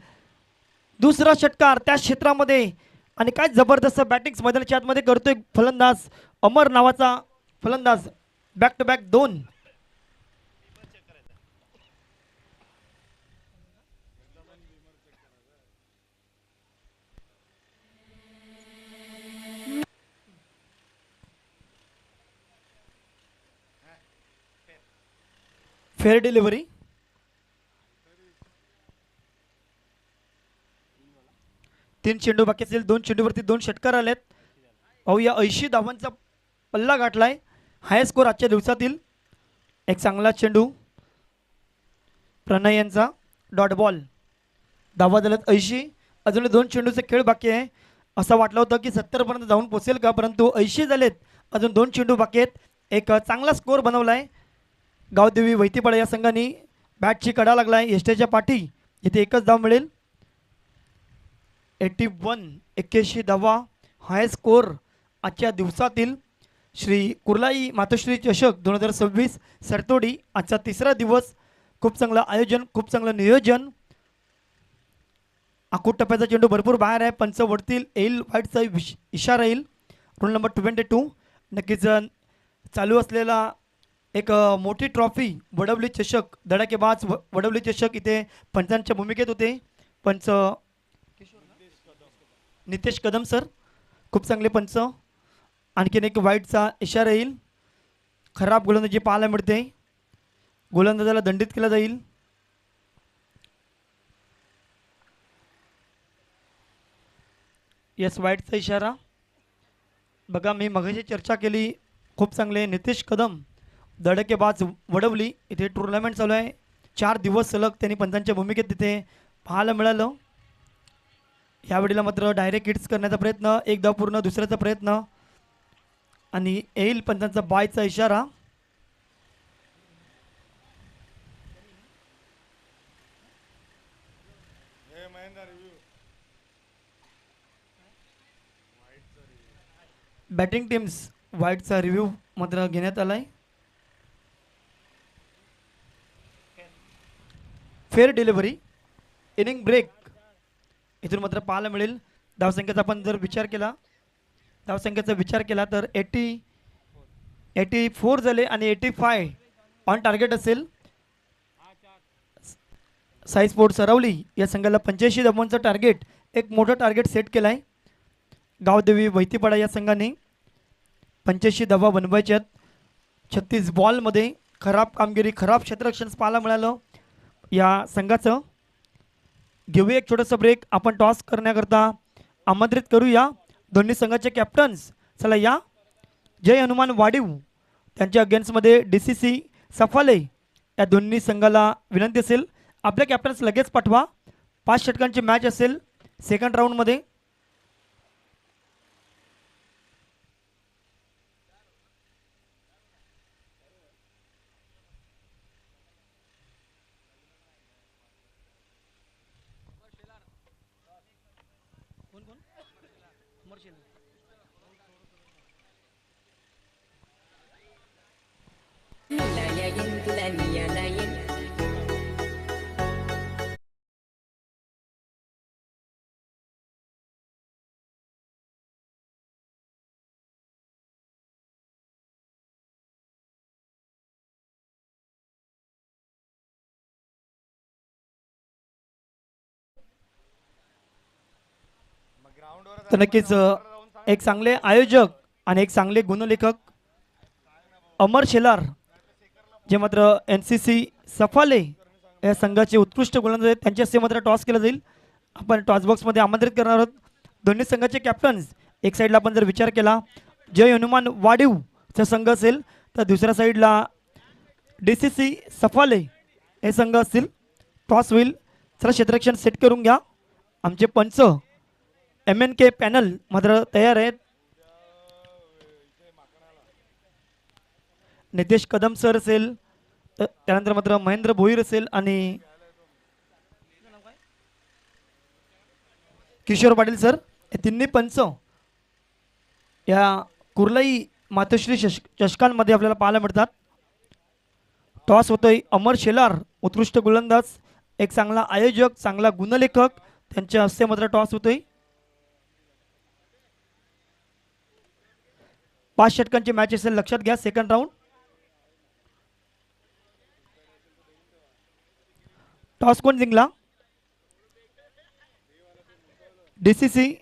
दुसरा षटकार त्या क्षेत्रामध्ये आणि काय जबरदस्त बॅटिंग मैदानाच्या आतमध्ये करतोय फलंदाज अमर नावाचा फलंदाज. Back to back 2. Fair delivery. तीन चेंडू बाकी असेल, 2 चेंडूवरती 2 षटकार आलेत. पाहूया 80 धावांचा पल्ला गाठलाय, हाय स्कोर आजच्या दिवसातील. एक चांगला चेंडू प्रणय यांचा, डॉट बॉल. धावा झाल्यात 80. अजून 2 चेंडूचे खेळ बाकी आहे. असं वाटलं होतं की 70 पर्यंत जाऊन पोचेल का, परंतु 80 झालेत. अजून 2 चेंडू बाकी आहेत. एक चांगला स्कोर बनवलाय गावदेवी वैतीपाडा या संघाने. बॅटची कडा लागलाय यष्टेच्या पाठी, इथे एकच धाव मिळेल. 81 धावा हाय स्कोर आजच्या दिवसातील. श्री कुर्लाई मातोश्री चषक 2026 सरतोडी आजचा तिसरा दिवस. खूप चांगलं आयोजन, खूप चांगलं नियोजन. आखूट टप्प्याचा चेंडू भरपूर बाहेर आहे, पंच वरतील येईल, वाईटचा इशारा येईल. Rule number 22. नक्कीच चालू असलेला एक मोठी ट्रॉफी वडवली चषक, धडाकेबाज वडवली चषक, इथे पंचांच्या भूमिकेत होते पंच नितेश कदम सर. खूप चांगले पंच. आणखीन एक वाईटचा इशारा येईल. खराब गोलंदाजी पाहायला मिळते, गोलंदाजाला दंडित केला जाईल. यस, वाईटचा इशारा. बघा, मी मगाशी चर्चा केली, खूप चांगले नितेश कदम धडकेबाज वडवली, इथे टुर्नामेंट चालू आहे. 4 दिवस सलग त्यांनी पंचांच्या भूमिकेत तिथे पाहायला मिळालं. यावेळेला मात्र डायरेक्ट हिट्स करण्याचा प्रयत्न, एक धाव पूर्ण, दुसऱ्याचा प्रयत्न आणि येईल पंचांचा बायचा इशारा. बॅटिंग टीम्स वाईटचा रिव्ह्यू मात्र घेण्यात आलाय. फेअर डिलिव्हरी, इनिंग ब्रेक इथून मात्र पाहायला मिळेल. धावसंख्येचा आपण जर विचार केला, धावसंख्येचा विचार केला तर 84 झाले आणि 85 ऑन टार्गेट असेल. साई स्पोर्ट्स अरावली या संघाला 85 धावांचं टार्गेट, एक मोठं टार्गेट सेट केलं आहे. गावदेवी वैतीपाडा या संघाने 85 धावा बनवायच्यात. 36 बॉलमध्ये खराब कामगिरी, खराब क्षेत्ररक्षण पाहायला मिळालं या संघाचं. घेऊया एक छोटासा ब्रेक. आपण टॉस करण्याकरता आमंत्रित करूया दोन्ही संघाचे कॅप्टन्स. चला या. जय हनुमान वाडीव त्यांच्या अगेन्स्टमध्ये DCC सफाले या दोन्ही संघाला विनंती असेल, आपल्या कॅप्टन्स लगेच पाठवा. 5 षटकांची मॅच असेल सेकंड राऊंडमध्ये. Layayin tulania layin. तर नक्कीच एक चांगले आयोजक आणि एक चांगले गुणलेखक अमर शेलार, जे मात्र NCC सफाले या संघाचे उत्कृष्ट गोलंदाज आहेत, त्यांच्या हस्ते मात्र टॉस केला जाईल. आपण टॉस बॉक्समध्ये आमंत्रित करणार आहोत दोन्ही संघाचे कॅप्टन्स. एक साईडला आपण जर विचार केला जय हनुमान वाडीवचा संघ असेल, तर दुसऱ्या साईडला DCC सफाले हे संघ असतील. टॉस होईल. चला क्षेत्ररक्षण सेट करून घ्या. आमचे पंच MNK पॅनल मात्र तयार आहेत. नितेश कदम सर असेल, त्यानंतर मात्र महेंद्र भोईर असेल आणि किशोर पाटील सर हे तिन्ही पंच या कुर्लाई मातोश्री चषकांमध्ये आपल्याला पाहायला मिळतात. टॉस होतोय अमर शेलार उत्कृष्ट गोलंदाज, एक चांगला आयोजक, चांगला गुणलेखक, त्यांच्या हस्ते मात्र टॉस होतोय. 5 षटकांची मॅच असेल, लक्षात घ्या. Second round. टॉस कोण जिंकला? डीसीसी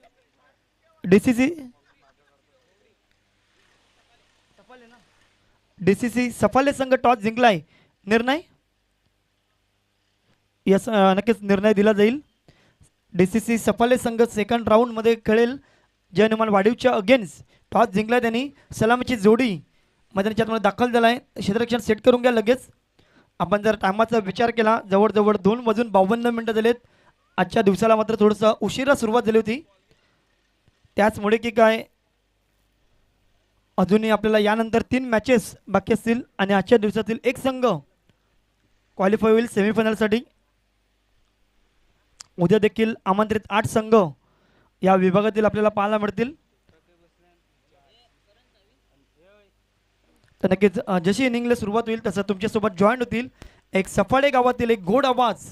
सफाले संघ टॉस जिंकलाय. निर्णय यस, नक्कीच निर्णय दिला जाईल. डीसीसी सफाले संघ सेकंड राऊंड मध्ये खेळेल. जय हनुमान वाडीवच्या अगेन्स्ट टॉस जिंकलाय त्यांनी. सलामीची जोडी मैदानाच्या आतमध्ये दाखल झालाय. क्षेत्ररक्षण सेट करून घ्या लगेच. आपण जर टायमाचा विचार केला, जवळजवळ 2:52 झालेत. आजच्या दिवसाला मात्र थोडंसं उशिरा सुरुवात झाली होती, त्याचमुळे की काय अजूनही आपल्याला यानंतर 3 मॅचेस बाकी असतील आणि आजच्या दिवसातील एक संघ क्वालिफाय होईल सेमीफायनलसाठी. उद्या देखील आमंत्रित 8 संघ या विभागातील आपल्याला पाहायला मिळतील. तर नक्कीच जशी इनिंगला सुरुवात होईल तसं तुमच्यासोबत जॉईन होतील एक सफाळे गावातील एक गोड आवाज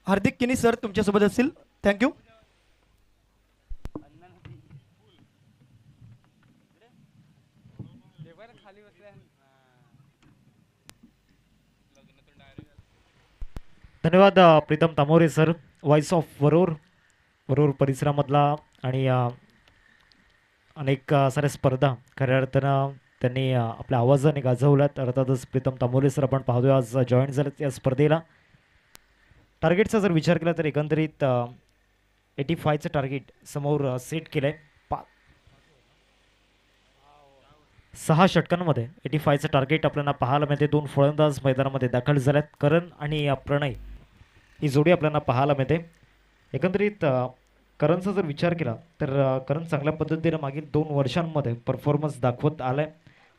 हार्दिक किनी सर तुमच्यासोबत असतील. थँक्यू. धन्यवाद प्रीतम तामोरे सर, व्हॉइस ऑफ वरोर परिसरामधला आणि अनेक साऱ्या स्पर्धा खऱ्या अर्थानं त्यांनी आपल्या आवाजाने गाजवल्यात. अर्थातच प्रीतम तामोरे सर आपण पाहतोय आज जॉईन झालेत या स्पर्धेला. टार्गेटचा जर विचार केला तर एकंदरीत 85चं टार्गेट समोर सेट केलं आहे. 6 षटकांमध्ये 85चं टार्गेट आपल्याला पाहायला मिळते. 2 फलंदाज मैदानामध्ये दाखल झाल्यात. करण आणि प्रणय ही जोडी आपल्याला पाहायला मिळते. एकंदरीत करणचा जर विचार केला तर करण चांगल्या पद्धतीने मागील 2 वर्षांमध्ये परफॉर्मन्स दाखवत आलाय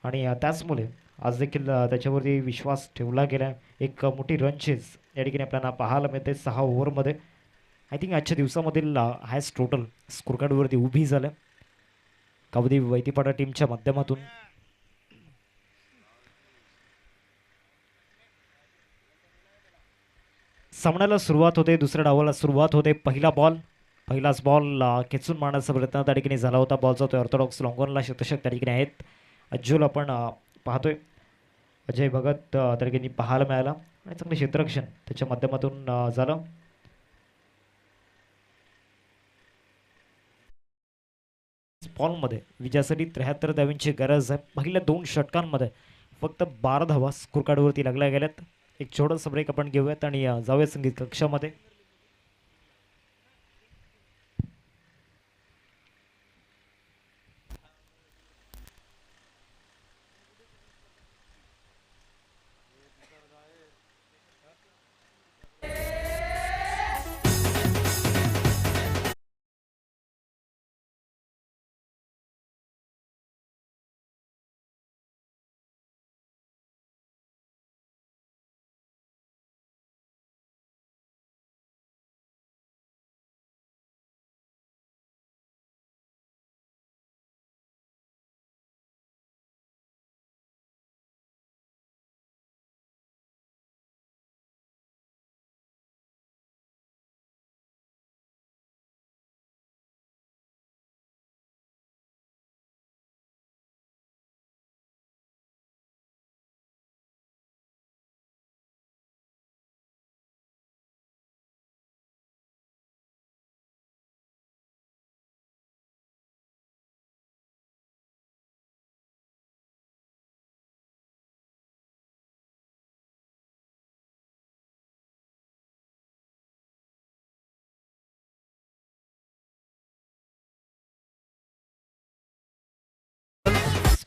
आणि त्याचमुळे आज देखील त्याच्यावरती विश्वास ठेवला गेला. एक मोठी रन चेस या ठिकाणी आपल्याला पाहायला मिळते 6 ओव्हरमध्ये. आय थिंक आजच्या दिवसामधील हायस्ट टोटल स्कोर कार्डवरती उभी झालं कावदी वैतीपाडा टीमच्या माध्यमातून. सामन्याला सुरुवात होते, दुसऱ्या डावाला सुरुवात होते. पहिलाच बॉल खेचून मारण्याचा प्रयत्न त्या ठिकाणी झाला होता. बॉलचा तो ऑर्थोडॉक्स लॉंगॉनला शतशक त्या ठिकाणी आहेत. अज्जूल आपण पाहतोय, अजय भगत त्या ठिकाणी पाहायला मिळाला आणि चांगले क्षेत्ररक्षण त्याच्या माध्यमातून झालं. बॉलमध्ये विजयासाठी 73 धावांची गरज आहे. पहिल्या 2 षटकांमध्ये फक्त 12 धावा स्कोर कार्डवरती लागल्या गेल्यात. एक छोटासा ब्रेक आपण घेऊयात आणि जाऊया संगीत कक्षामध्ये.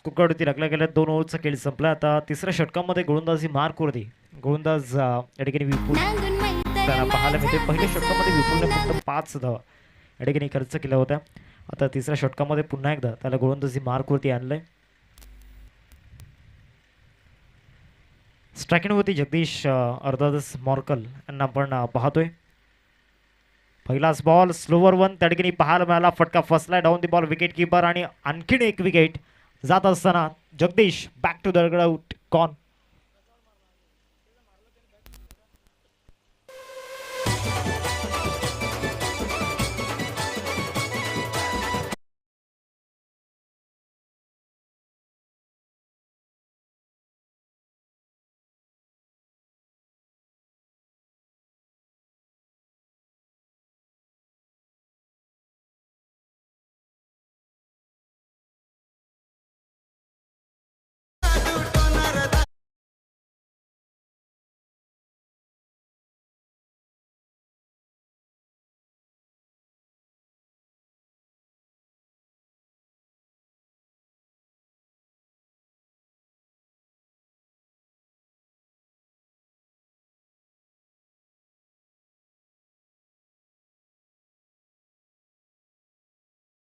कुकडवरती लागल्या गेल्या 2 ओव्हरचा खेळ संपला. आता तिसऱ्या षटकामध्ये गोलंदाजी मार्कवरती गोलंदाज या ठिकाणी विपुल त्यांना पाहायला मिळते. पहिल्या षटकामध्ये विपुलने फक्त 5 धावा या ठिकाणी खर्च केल्या होत्या. आता तिसऱ्या षटकामध्ये पुन्हा एकदा त्याला गोलंदाजी मार्कवरती आणलंय. स्ट्रायकिंगवरती जगदीश अर्थातच मॉर्कल यांना आपण पाहतोय. पहिलाच बॉल स्लोवर वन त्या ठिकाणी पाहायला मिळाला. फटका फसलाय down the ball wicket keeper आणि आणखीन एक विकेट जात असताना Jagdish back to the out कॉन.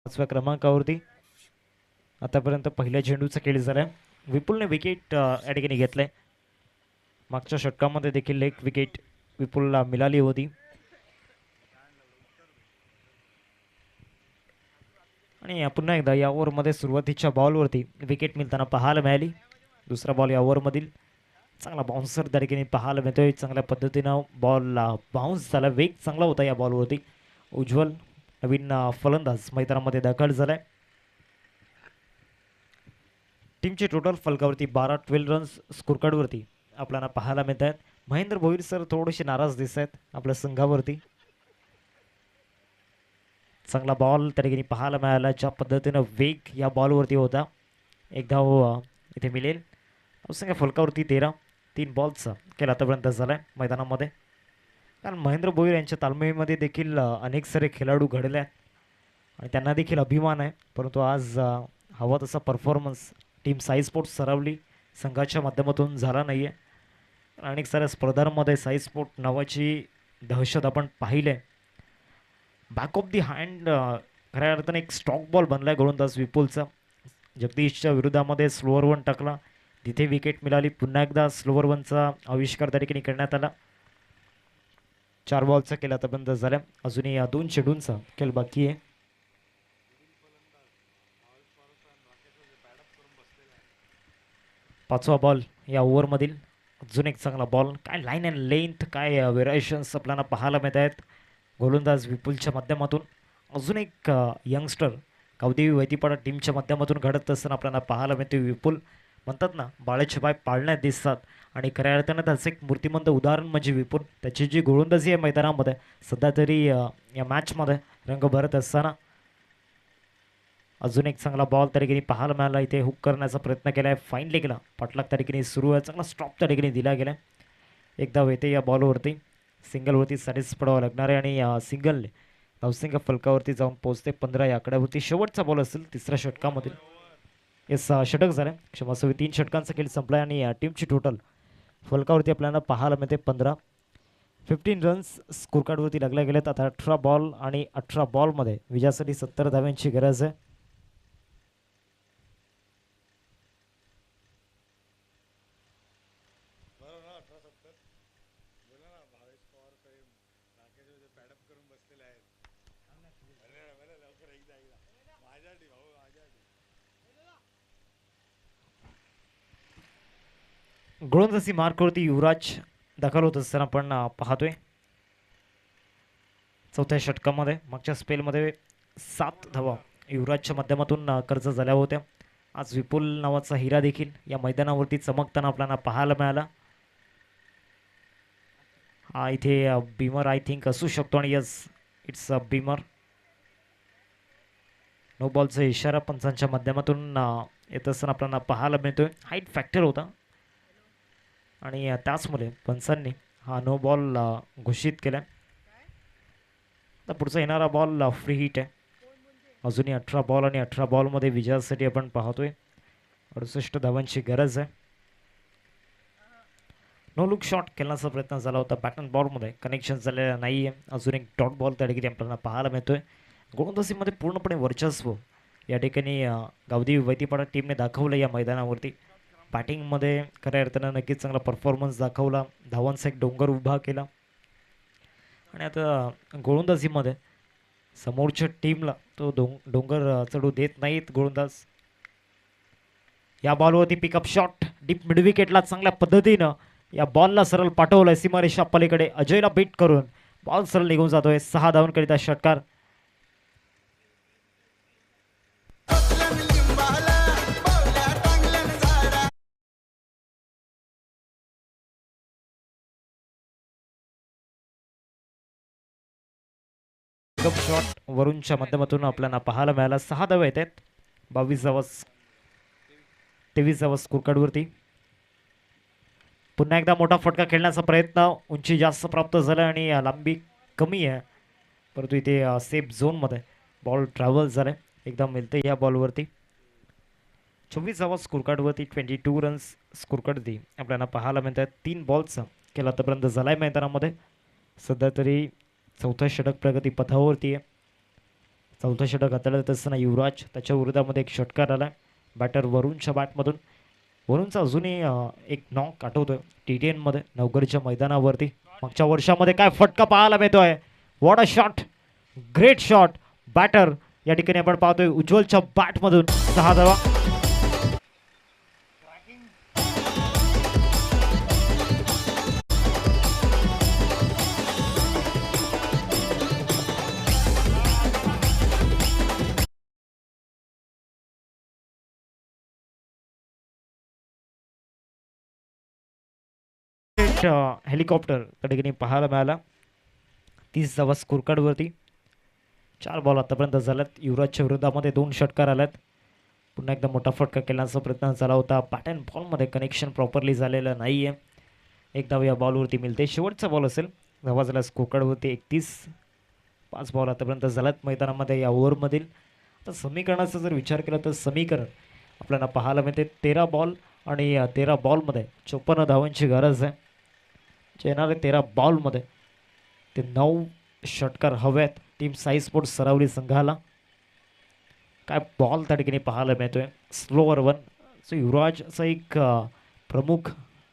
पाचव्या क्रमांकावरती आतापर्यंत पहिल्या झेंडूचा खेळ झालाय. विपुलने विकेट या ठिकाणी घेतलंय. मागच्या षटकामध्ये देखील एक विकेट विपुलला मिळाली होती. आणि पुन्हा एकदा या ओव्हरमध्ये सुरुवातीच्या बॉलवरती विकेट मिळताना पाहायला मिळाली. दुसरा बॉल या ओव्हरमधील चांगला बाउन्सर त्या ठिकाणी पाहायला मिळतोय. चांगल्या पद्धतीनं बॉल बाउन्स झाला. वेग चांगला होता या बॉलवरती. उज्ज्वल नवीन फलंदाज मैदानामध्ये दाखल झालाय. टीमचे टोटल फलकावरती 12 रन्स स्कोरकार्डवरती आपल्याला पाहायला मिळत आहेत. महेंद्र भोईर सर थोडेसे नाराज दिसत आहेत आपल्या संघावरती. चांगला बॉल त्या ठिकाणी पाहायला मिळाला. ज्या पद्धतीनं वेग या बॉलवरती होता. एक धाव इथे मिळेल. संघ फलकावरती 3 बॉल्सचा खेळ आतापर्यंत झालाय मैदानामध्ये. कारण महेंद्र भोईर यांच्या तालमीमध्ये देखील अनेक सारे खेळाडू घडले आहेत आणि त्यांना देखील अभिमान आहे. परंतु आज हवा तसा परफॉर्मन्स टीम साई स्पोर्ट्स सरावली संघाच्या माध्यमातून झाला नाही आहे. अनेक साऱ्या स्पर्धांमध्ये साई स्पोर्ट नावाची दहशत आपण पाहिली आहे. बॅक ऑफ दी हँड खऱ्या अर्थाने एक स्टॉक बॉल बनला आहे गोलंदाज विपुलचा. जगदीशच्या विरोधामध्ये स्लोअर वन टाकला. तिथे विकेट मिळाली. पुन्हा एकदा स्लोअर वनचा आविष्कार त्या ठिकाणी करण्यात आला. 4 बॉलचा खेळ आतापर्यंत झाला. अजूनही 2 चेंडूंचा खेळ बाकी आहे. पाचवा बॉल या ओव्हरमधील अजून एक चांगला बॉल. काय लाईन अँड लेंथ, काय व्हेरिएशन्स आपल्याला पाहायला मिळत आहेत गोलंदाज विपुलच्या माध्यमातून. अजून एक यंगस्टर गावदेवी वैतीपाडा टीमच्या माध्यमातून घडत असताना आपल्याला पाहायला मिळते. विपुल म्हणतात ना बाळाचे पाय पाळण्यात दिसतात आणि खऱ्या अर्थानं त्याचं एक मूर्तिमंत उदाहरण म्हणजे विपुल. त्याची जी गोलंदाजी आहे मैदानामध्ये सध्या तरी या मॅचमध्ये रंग भरत असताना. अजून एक चांगला बॉल त्या ठिकाणी पाहायला मिळाला. इथे हुक करण्याचा प्रयत्न केला आहे. फाईनली गेला. पाठलाग त्या ठिकाणी सुरू आहे. चांगला स्टॉप त्या ठिकाणी दिला गेला. एकदा येते या बॉलवरती सिंगलवरती साडीच पडावं लागणार आहे आणि सिंगलने धावसंख्या फलकावरती जाऊन पोहोचते 15 या आकड्यावरती. शेवटचा बॉल असेल तिसऱ्या षटकामधील. येस षटक झालं. क्षमस्व 3 षटकांचा खेळ संपला आणि टीमची टोटल फलकावरती आपल्याला पाहायला मिळते 15 रन्स स्कोरकार्डवरती लागल्या गेल्यात. आता 18 बॉल आणि 18 बॉलमध्ये विजयासाठी 70 धाव्यांची गरज आहे. गोलंदाजी मार्कवरती युवराज दाखल होत असताना आपण पाहतोय. चौथ्या षटकामध्ये मागच्या स्पेलमध्ये 7 धावा युवराजच्या माध्यमातून कर्ज झाल्या होत्या. आज विपुल नावाचा हिरा देखील या मैदानावरती चमकताना आपल्याला पाहायला मिळाला. हा इथे बीमर आय थिंक असू शकतो आणि yes it's a beamer. No बॉलचा इशारा पंचांच्या माध्यमातून येत असताना आपल्याला पाहायला मिळतोय. हाईट फॅक्टर होता आणि त्याचमुळे पंचांनी हा नो बॉल घोषित केला. आता पुढचा येणारा बॉल फ्री हिट आहे. अजूनही 18 बॉल आणि 18 बॉलमध्ये विजयासाठी आपण पाहतोय 68 धावांची गरज आहे. नो लुक शॉट खेळण्याचा प्रयत्न झाला होता. बॅट अँड बॉलमध्ये कनेक्शन झालेलं नाही आहे. अजून एक डॉट बॉल त्या ठिकाणी आपल्याला पाहायला मिळतोय. गोलंदाजीमध्ये पूर्णपणे वर्चस्व या ठिकाणी गावदेवी वैतीपाडा टीमने दाखवलं या मैदानावरती. बॅटिंगमध्ये खऱ्या अर्थानं नक्कीच चांगला परफॉर्मन्स दाखवला. धावांचा एक डोंगर उभा केला आणि आता गोलंदाजीमध्ये समोरच्या टीमला तो डोंगर चढू देत नाहीत गोलंदाज. या बॉलवरती पिकअप शॉट डीप मिड विकेटला चांगल्या पद्धतीनं या बॉलला सरळ पाठवलंय सीमारेषा पलीकडे. अजयला बीट करून बॉल सरळ निघून जातोय. 6 धावांकरिता षटकार. पिकअप शॉट वरूनच्या माध्यमातून आपल्याला पाहायला मिळाला. 6 धावा येत आहेत. 22 धावा 23 धावा स्कोर कार्डवरती. पुन्हा एकदा मोठा फटका खेळण्याचा प्रयत्न. उंची जास्त प्राप्त झाला आणि लांबी कमी आहे, परंतु इथे सेफ झोनमध्ये बॉल ट्रॅव्हल झालाय. एकदा मिळते या बॉलवरती. 24 धावा स्कोर कार्डवरती. 22 रन्स स्कोर कार्डवरती आपल्याला पाहायला मिळतात. 3 बॉल्सचा खेळ आतापर्यंत झालाय मैदानामध्ये. सध्या तरी चौथा षटक प्रगती पथावरती आहे. चौथा षटक हाताळत असताना युवराज त्याच्या विरोधामध्ये एक षटकार आला बॅटर वरुणच्या बॅटमधून. वरुणचा अजूनही एक नॉक आठवतोय TTN मध्ये नवगडच्या मैदानावरती. मागच्या वर्षामध्ये काय फटका पाहायला मिळतोय. What a shot, great shot batter. या ठिकाणी आपण पाहतोय उज्ज्वलच्या बॅटमधून 6 धावा. हेलिकॉप्टर त्या ठिकाणी पाहायला मिळाला. 30 धावा स्कोर कार्डवरती. 4 बॉल आतापर्यंत झाल्यात. युवराजच्या विरोधामध्ये 2 षटकार आल्यात. पुन्हा एकदा मोठा फटका केल्याचा प्रयत्न झाला होता. बॅट अँड बॉलमध्ये कनेक्शन प्रॉपरली झालेलं नाही आहे. एक धाव या बॉलवरती मिळते. शेवटचा बॉल असेल. धावा झाला स्कोर कार्डवरती 31. 5 बॉल आतापर्यंत झाल्यात मैदानामध्ये या ओव्हरमधील. आता समीकरणाचा जर विचार केला तर समीकरण आपल्याला पाहायला मिळते 13 बॉल आणि 13 बॉलमध्ये 54 धावांची गरज आहे. येणारे 13 बॉलमध्ये ते 9 षटकार हव्यात टीम साई स्पोर्ट्स सरावली संघाला. काय बॉल त्या ठिकाणी पाहायला मिळतोय. Slower one. सो युवराजचा एक प्रमुख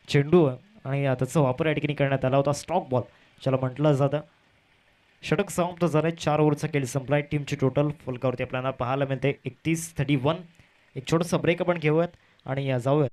चेंडू आहे आणि त्याचा वापर या ठिकाणी करण्यात आला होता. स्टॉक बॉल ज्याला म्हटलं जातं. षटक समाप्त झालं आहे. 4 ओव्हरचा खेळ संपलाय. टीमची टोटल फलकावरती आपल्याला पाहायला मिळते 31-31. एक छोटासा ब्रेक आपण घेऊयात आणि जाऊयात.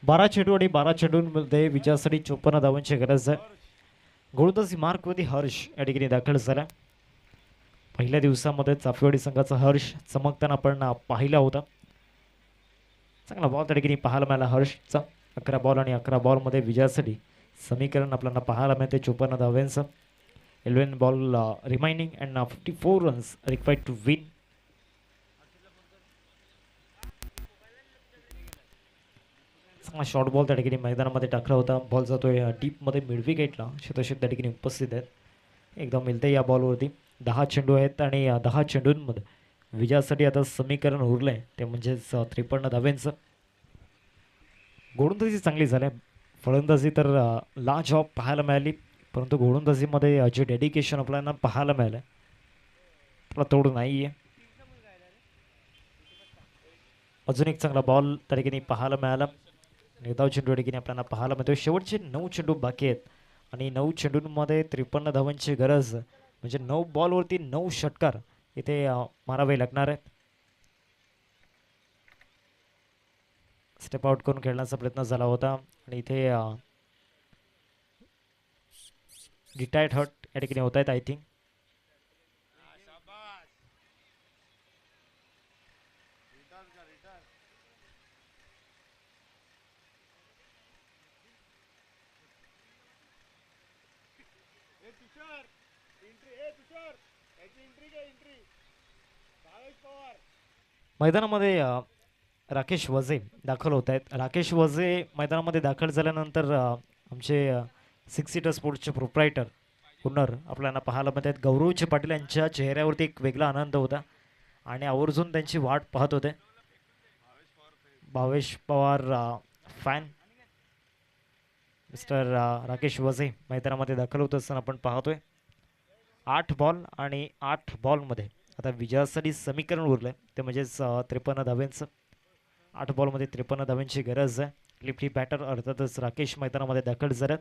बारा चेंडू आणि 12 चेंडूंमध्ये विजयासाठी 54 धावांची गरज आहे. गोलंदाजी मार्कवरती हर्ष या ठिकाणी दाखल झाला. पहिल्या दिवसामध्ये चाफेवाडी संघाचा हर्ष चमकताना आपण पाहिला होता. चांगला बॉल त्या ठिकाणी पाहायला मिळाला हर्षचा. 11 बॉल आणि 11 बॉलमध्ये विजयासाठी समीकरण आपल्याला पाहायला मिळते 54 धावांचं. 11 ball remaining and 54 runs required to win. चांगला शॉर्ट बॉल त्या ठिकाणी मैदानामध्ये टाकला होता. बॉल जातोय डीपमध्ये मिड विकेटला. शतशत त्या ठिकाणी उपस्थित आहेत. एकदम मिळते या बॉलवरती. 10 चेंडू आहेत आणि 10 चेंडूंमध्ये विजयासाठी आता समीकरण उरलं आहे ते म्हणजेच 53 धावांचं. गोलंदाजी चांगली झाली. फलंदाजी तर लाजवाब पाहायला मिळाली, परंतु गोलंदाजीमध्ये जे डेडिकेशन आपल्याला पाहायला मिळालं त्याला तोड नाही आहे. अजून एक चांगला बॉल त्या ठिकाणी पाहायला मिळाला. निर्धाव चेंडू या ठिकाणी आपल्याला पाहायला मिळतो. शेवटचे 9 चेंडू बाकी आहेत आणि 9 चेंडूंमध्ये 53 धावांची गरज. म्हणजे 9 बॉलवरती 9 षटकार इथे मारावे लागणार आहेत. स्टेप आउट करून खेळण्याचा प्रयत्न झाला होता आणि इथे रिटायर्ड हट या ठिकाणी होत आहेत आय थिंक. मैदानामध्ये राकेश वझे दाखल होत आहेत. राकेश वझे मैदानामध्ये दाखल झाल्यानंतर आमचे सिक्स सीटर स्पोर्ट्सचे प्रोप्रायटर ओनर आपल्याला पाहायला मिळत आहेत. गौरवजी पाटील यांच्या चेहऱ्यावरती एक वेगळा आनंद होता आणि आवर्जून त्यांची वाट पाहत होते. भावेश पवार फॅन मिस्टर राकेश वझे मैदानामध्ये दाखल होत असताना आपण पाहतोय. 8 बॉल आणि 8 बॉलमध्ये आता विजयासाठी समीकरण उरलंय ते म्हणजेच 53 धाव्यांचं. 8 बॉलमध्ये 53 धाव्यांची गरज आहे. लिफ्टी बॅटर अर्थातच राकेश मैदानामध्ये दाखल झाल्यात.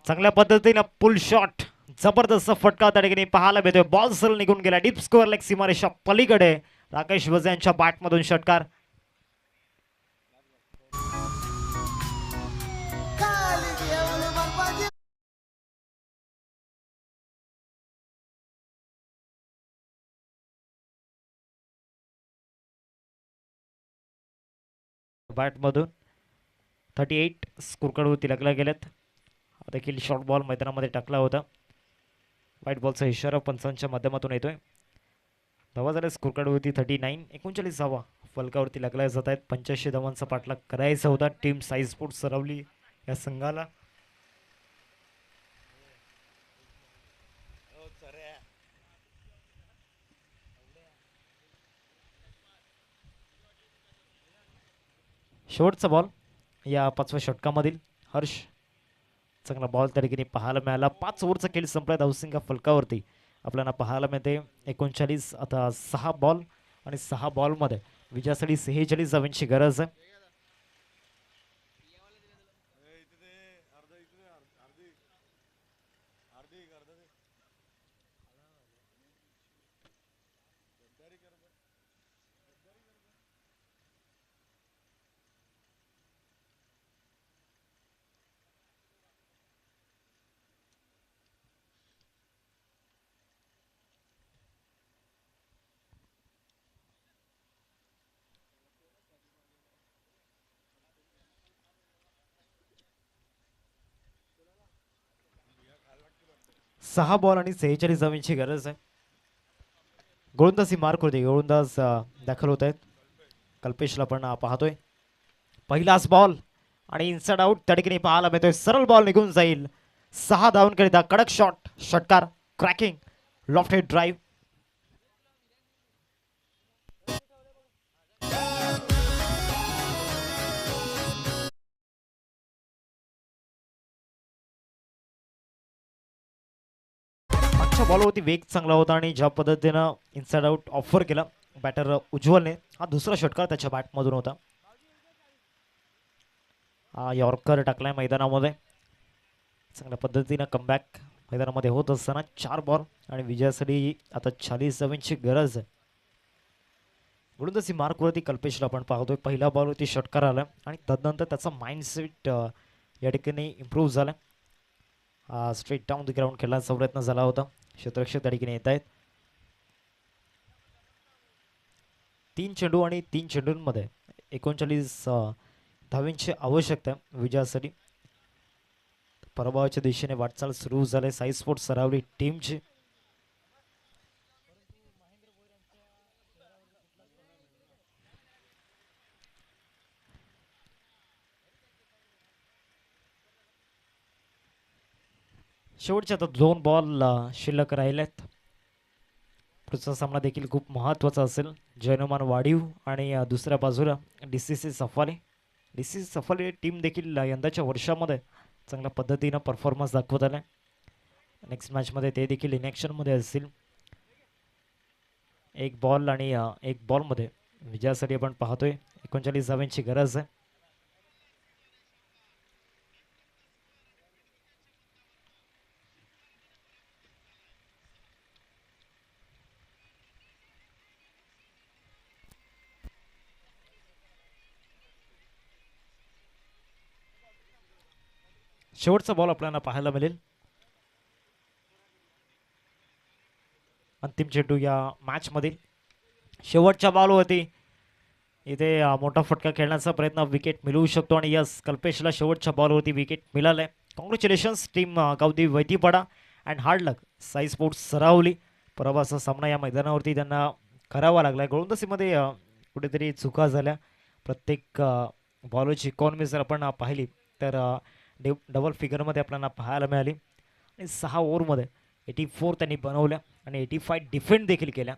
चांगल्या पद्धतीनं पुल शॉट जबरदस्त फटका त्या ठिकाणी पाहायला मिळतोय. बॉल सरळ निघून गेला डीप स्कोअर लेग सीमारेषा पलीकडे. राकेश वझे यांच्या बॅटमधून षटकार. बॅटमधून 38 स्कोरकार्डवरती लागल्या गेल्यात. देखील शॉर्ट बॉल मैदानामध्ये टाकला होता. व्हाईट बॉलचा इशारा पंचांच्या माध्यमातून येतोय. धावा झाल्या स्कोरकार्डवरती 39. 39 धावा फलकावरती लागल्या जात आहेत. 85 धावांचा पाठलाग करायचा होता टीम साई स्पोर्ट्स सरवली या संघाला. शेवटचा बॉल या 5व्या षटकामधील. हर्ष चांगला बॉल त्या ठिकाणी पाहायला मिळाला. 5 ओव्हरचा खेळ संपला धावसंख्या फलकावरती आपल्याला पाहायला मिळते 39. आता 6 बॉल आणि 6 बॉलमध्ये विजयासाठी 46 धावांची गरज आहे. सहा बॉल आणि 46 धावांची गरज आहे. गोलंदाजी मार्क होते. गोलंदाज दाखल होत आहेत. कल्पेशला पण पाहतोय. पहिलाच बॉल आणि इनसाइड आउट त्या ठिकाणी पाहायला मिळतोय. सरळ बॉल निघून जाईल. 6 धावांकरिता कडक शॉट षटकार क्रॅकिंग लॉफ्टेड ड्राईव्ह. बॉलवरती वेग चांगला होता आणि ज्या पद्धतीनं इनसाइड आउट ऑफर केला बॅटर उज्ज्वलने हा दुसरा षटकार त्याच्या बॅटमधून होता. यॉर्कर टाकलाय मैदानामध्ये. चांगल्या पद्धतीनं कमबॅक मैदानामध्ये होत असताना 4 बॉल आणि विजयासाठी आता 46 धावांची गरज आहे. गोलंदाजी मार्कवरती कल्पेशला आपण पाहतोय. पहिल्या बॉलवरती षटकार आला आणि तदनंतर त्याचा माइंडसेट या ठिकाणी इम्प्रूव्ह झाला. स्ट्रेट डाऊन द ग्राउंड खेळण्याचा प्रयत्न झाला होता. क्षेत्ररक्षक त्या ठिकाणी येत आहेत. 3 चेंडू आणि 3 चेंडूंमध्ये 39 धावांची आवश्यकता विजयासाठी. पराभवाच्या दिशेने वाटचाल सुरू झाली साई स्पोर्ट्स सरावली टीमची. शेवटचे आता 2 बॉल शिल्लक राहिलेत. पुढचा सामना देखील खूप महत्त्वाचा असेल. जैनमान वाढीव आणि दुसऱ्या बाजूला DCC सफाले. DCC सफाले टीम देखील यंदाच्या वर्षामध्ये चांगल्या पद्धतीनं परफॉर्मन्स दाखवत आला. नेक्स्ट मॅचमध्ये ते देखील इनॅक्शनमध्ये असतील. 1 बॉल आणि 1 बॉलमध्ये विजयासाठी आपण पाहतोय 39 धावांची गरज आहे. शेवटचा बॉल आपल्याला पाहायला मिळेल. अंतिम चेंडू या मॅच मधील शेवटच्या बॉलवरती इथे मोठा फटका खेळण्याचा प्रयत्न, विकेट मिळवू शकतो आणि यस कल्पेशला शेवटच्या बॉलवरती विकेट मिळालंय. Congratulations team Gavdi Vaitipada and hard luck Sai sports Saravali. पराभवाचा सामना या मैदानावरती त्यांना करावा लागला. गोलंदाजीमध्ये कुठेतरी चुका झाल्या. प्रत्येक बॉलरची इकॉनॉमी जर आपण पाहिली तर डबल फिगरमध्ये आपल्याला पाहायला मिळाली आणि 6 ओव्हरमध्ये 84 त्यांनी बनवल्या आणि 85 डिफेंड देखील केल्या.